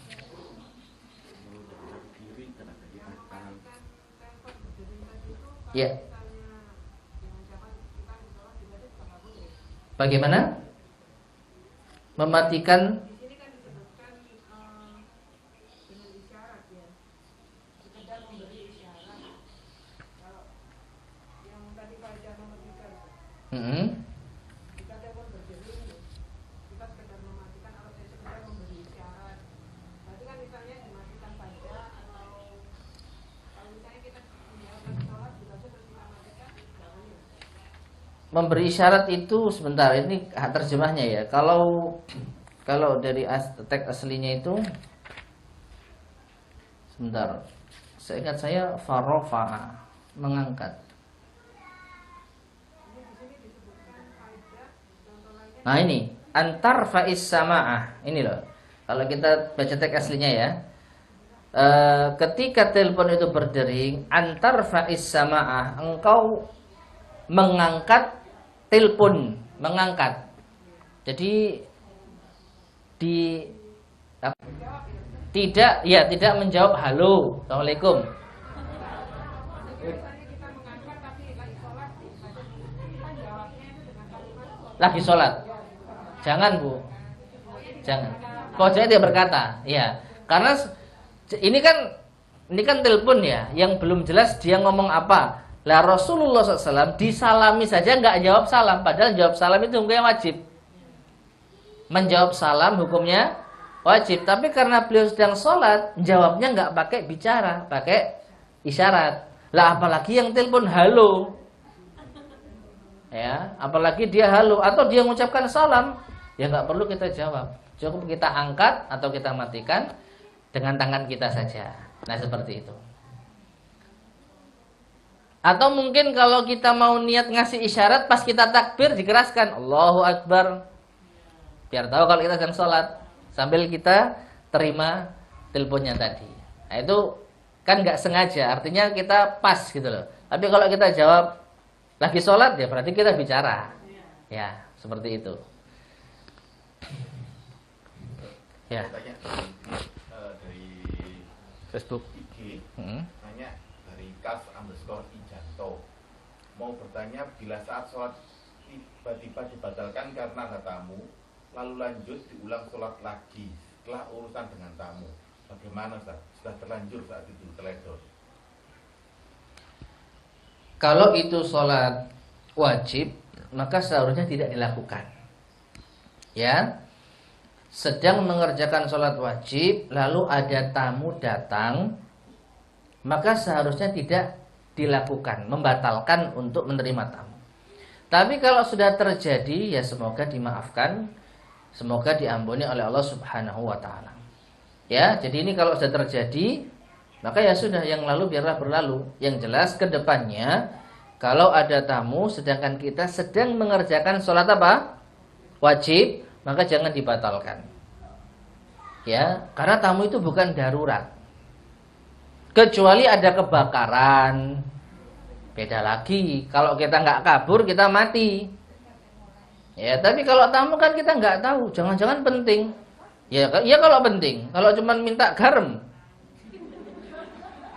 Ya. Bagaimana? Mematikan memberi isyarat itu sebentar, ini terjemahnya ya. Kalau dari teks aslinya itu Sebentar. Seingat saya farofa'a, mengangkat. Nah ini antar faiz sama'ah. Ini loh. Kalau kita baca teks aslinya ya. Ketika telepon itu berdering, antar faiz sama'ah, engkau mengangkat telepon, mengangkat. Jadi tidak menjawab halo, assalamualaikum. Lagi sholat. Jangan Bu, jangan. Kok saya tidak berkata, ya, karena ini kan telepon ya, yang belum jelas dia ngomong apa. Lah Rasulullah SAW disalami saja nggak jawab salam, padahal jawab salam itu hukumnya wajib. Menjawab salam hukumnya wajib, tapi karena beliau sedang sholat, jawabnya nggak pakai bicara, pakai isyarat. Lah apalagi yang telepon halo, ya, apalagi dia halo atau dia mengucapkan salam, ya nggak perlu kita jawab, cukup kita angkat atau kita matikan dengan tangan kita saja. Nah seperti itu. Atau mungkin kalau kita mau niat ngasih isyarat pas kita takbir dikeraskan Allahu Akbar, biar tahu kalau kita sedang sholat, sambil kita terima teleponnya tadi. Nah itu kan nggak sengaja, artinya kita pas gitu loh. Tapi kalau kita jawab lagi sholat, ya berarti kita bicara. Ya seperti itu. Ya. Dari Facebook. IG, nanya dari Kas_Ijanto. Mau bertanya, bila saat sholat tiba-tiba dibatalkan karena ada tamu, lalu lanjut diulang sholat lagi setelah urusan dengan tamu, bagaimana Ustaz? Sudah terlanjur saat itu, teledor. Kalau itu sholat wajib, maka seharusnya tidak dilakukan. Ya, sedang mengerjakan sholat wajib, lalu ada tamu datang, maka seharusnya tidak dilakukan, membatalkan untuk menerima tamu. Tapi kalau sudah terjadi, ya semoga dimaafkan, semoga diampuni oleh Allah Subhanahu wa Ta'ala. Ya, jadi ini kalau sudah terjadi, maka ya sudah, yang lalu biarlah berlalu. Yang jelas ke depannya, kalau ada tamu sedangkan kita sedang mengerjakan sholat apa? Wajib, maka jangan dibatalkan. Ya, karena tamu itu bukan darurat. Kecuali ada kebakaran, beda lagi. Kalau kita nggak kabur, kita mati. Ya, tapi kalau tamu kan kita nggak tahu. Jangan-jangan penting. Ya kalau penting. Kalau cuma minta garam,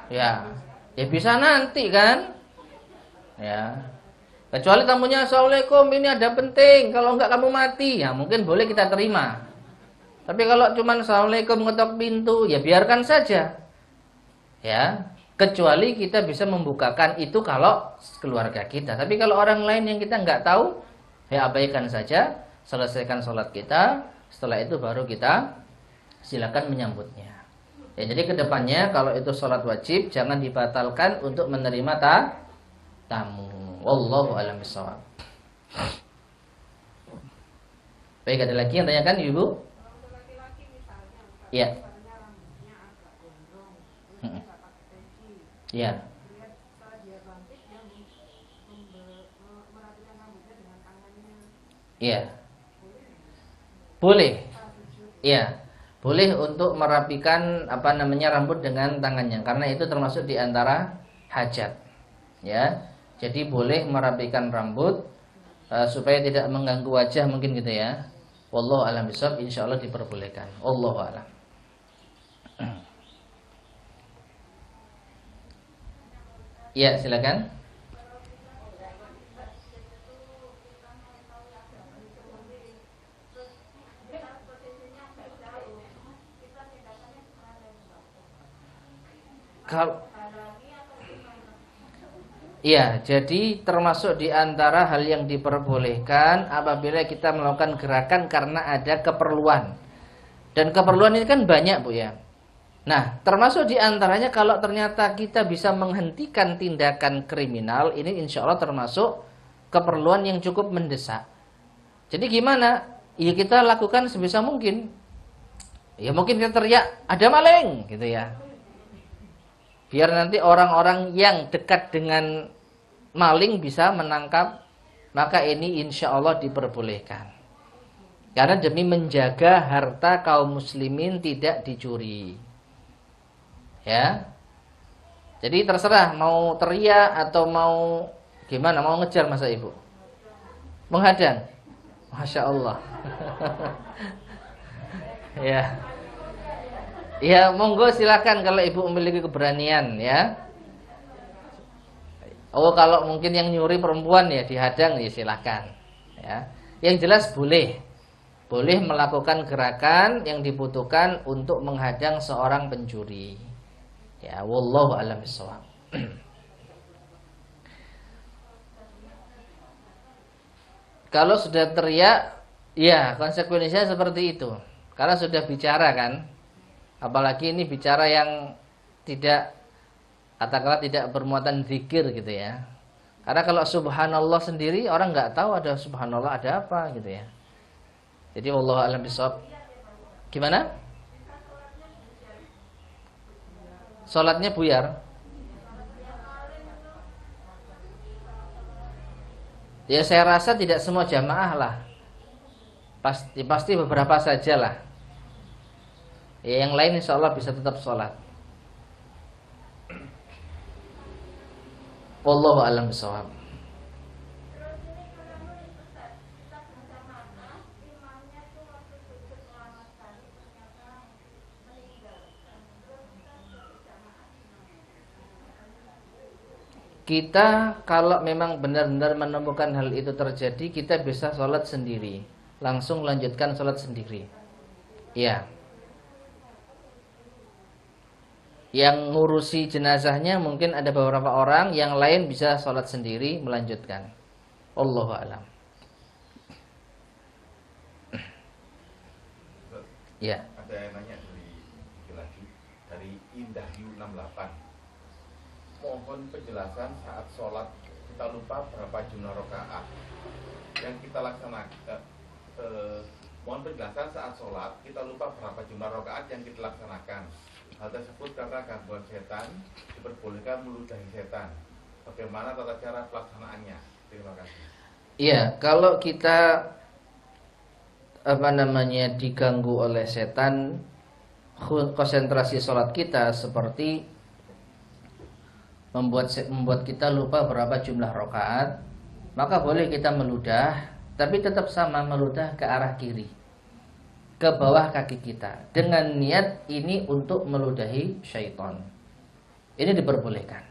ya bisa nanti kan. Ya, kecuali tamunya assalamualaikum, ini ada penting. Kalau nggak kamu mati, ya mungkin boleh kita terima. Tapi kalau cuma assalamualaikum ngetok pintu, ya biarkan saja. Ya, kecuali kita bisa membukakan itu kalau keluarga kita. Tapi kalau orang lain yang kita nggak tahu, ya abaikan saja, selesaikan sholat kita. Setelah itu baru kita silakan menyambutnya. Ya, jadi kedepannya kalau itu sholat wajib jangan dibatalkan untuk menerima tamu. Wallahu a'lam bishawab. Baik, ada lagi yang tanyakan Ibu? Iya. Iya. Iya. Boleh. Iya. Boleh untuk merapikan rambut dengan tangannya, karena itu termasuk di antara hajat. Ya. Jadi boleh merapikan rambut supaya tidak mengganggu wajah mungkin gitu ya. Wallahu a'lam bishawab, insyaallah diperbolehkan. Wallahu a'lam. Ya, silakan. Iya, jadi termasuk di antara hal yang diperbolehkan apabila kita melakukan gerakan karena ada keperluan. Dan keperluan ini kan banyak, Bu ya. Nah, termasuk di antaranya kalau ternyata kita bisa menghentikan tindakan kriminal, ini insya Allah termasuk keperluan yang cukup mendesak. Jadi gimana? Ya kita lakukan sebisa mungkin. Ya mungkin kita teriak, ada maling, gitu ya. Biar nanti orang-orang yang dekat dengan maling bisa menangkap, maka ini insya Allah diperbolehkan. Karena demi menjaga harta kaum muslimin tidak dicuri. Ya. Jadi terserah mau teriak atau mau gimana, mau ngejar masa ibu? Menghadang. Masya Allah. Ya. Ya, monggo silakan kalau ibu memiliki keberanian ya. Oh, kalau mungkin yang nyuri perempuan ya dihadang ya silakan. Ya. Yang jelas boleh melakukan gerakan yang dibutuhkan untuk menghadang seorang pencuri. Ya, wallahu a'lam bishawab. Kalau sudah teriak, ya konsekuensinya seperti itu. Karena sudah bicara kan. Apalagi ini bicara yang tidak, katakanlah tidak bermuatan zikir gitu ya. Karena kalau subhanallah sendiri orang nggak tahu ada subhanallah ada apa gitu ya. Jadi wallahu a'lam bishawab. Gimana? Salatnya buyar. Ya saya rasa tidak semua jamaah lah. Pasti beberapa saja lah. Ya, yang lain insya Allah bisa tetap sholat. Wallahu a'lam bishawab. Kita kalau memang benar-benar menemukan hal itu terjadi, kita bisa sholat sendiri, langsung lanjutkan sholat sendiri. Ya. Yang ngurusi jenazahnya mungkin ada beberapa orang, yang lain bisa sholat sendiri melanjutkan. Allahu a'lam. Ya. Ada yang nanya dari Indahyu 68. Mohon penjelasan saat sholat kita lupa berapa jumlah rakaat yang kita laksanakan. Mohon penjelasan saat sholat kita lupa berapa jumlah rakaat yang kita laksanakan. Hal tersebut karena gangguan setan, diperbolehkan meludahi setan. Bagaimana tata cara pelaksanaannya? Terima kasih. Iya, kalau kita diganggu oleh setan, konsentrasi sholat kita seperti membuat kita lupa berapa jumlah rakaat, maka boleh kita meludah, tapi tetap sama meludah ke arah kiri, ke bawah kaki kita, dengan niat ini untuk meludahi syaitan. Ini diperbolehkan.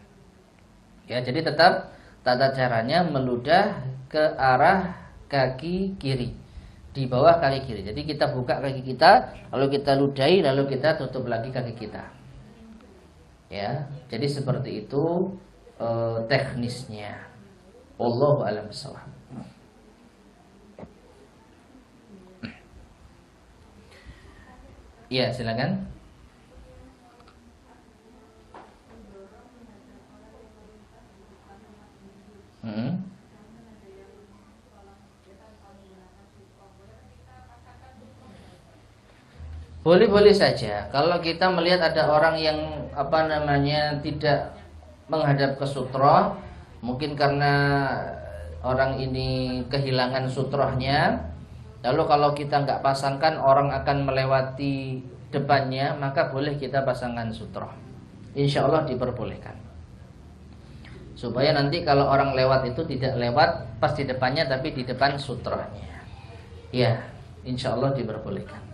Ya, jadi tetap tata caranya meludah ke arah kaki kiri, di bawah kaki kiri. Jadi kita buka kaki kita, lalu kita ludahi, lalu kita tutup lagi kaki kita. Ya, jadi seperti itu teknisnya. Wallahu a'lam bishawab. Ya, silakan. Boleh-boleh saja. Kalau kita melihat ada orang yang tidak menghadap ke sutroh, mungkin karena orang ini kehilangan sutrohnya, lalu kalau kita nggak pasangkan orang akan melewati depannya, maka boleh kita pasangkan sutroh. Insya Allah diperbolehkan. Supaya nanti kalau orang lewat itu tidak lewat pas di depannya, tapi di depan sutrohnya. Ya, insya Allah diperbolehkan.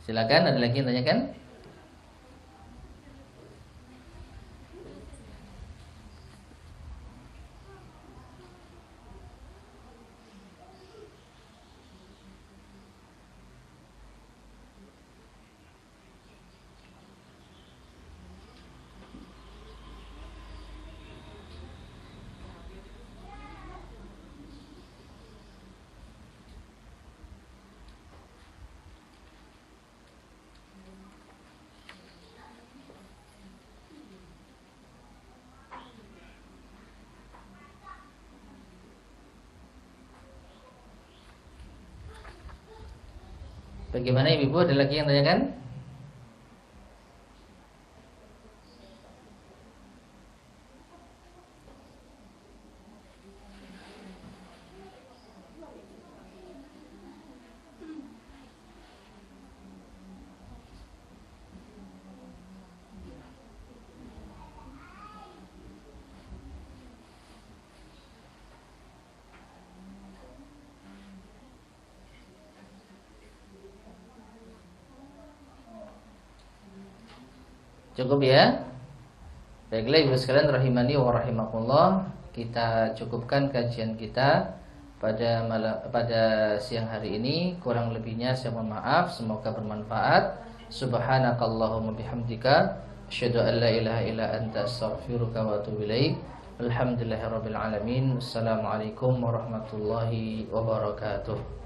Silakan, ada lagi yang tanyakan? Bagaimana Ibu? Ada lagi yang tanyakan? Cukup ya? Baiklah Ibu sekalian rahimani wa rahimakumullah, kita cukupkan kajian kita pada siang hari ini. Kurang lebihnya saya mohon maaf, semoga bermanfaat. Subhanakallahumma bihamdika asyhadu an la ilaha illa anta astaghfiruka wa atubu ilaik. Alhamdulillahirabbil alamin. Assalamualaikum warahmatullahi wabarakatuh.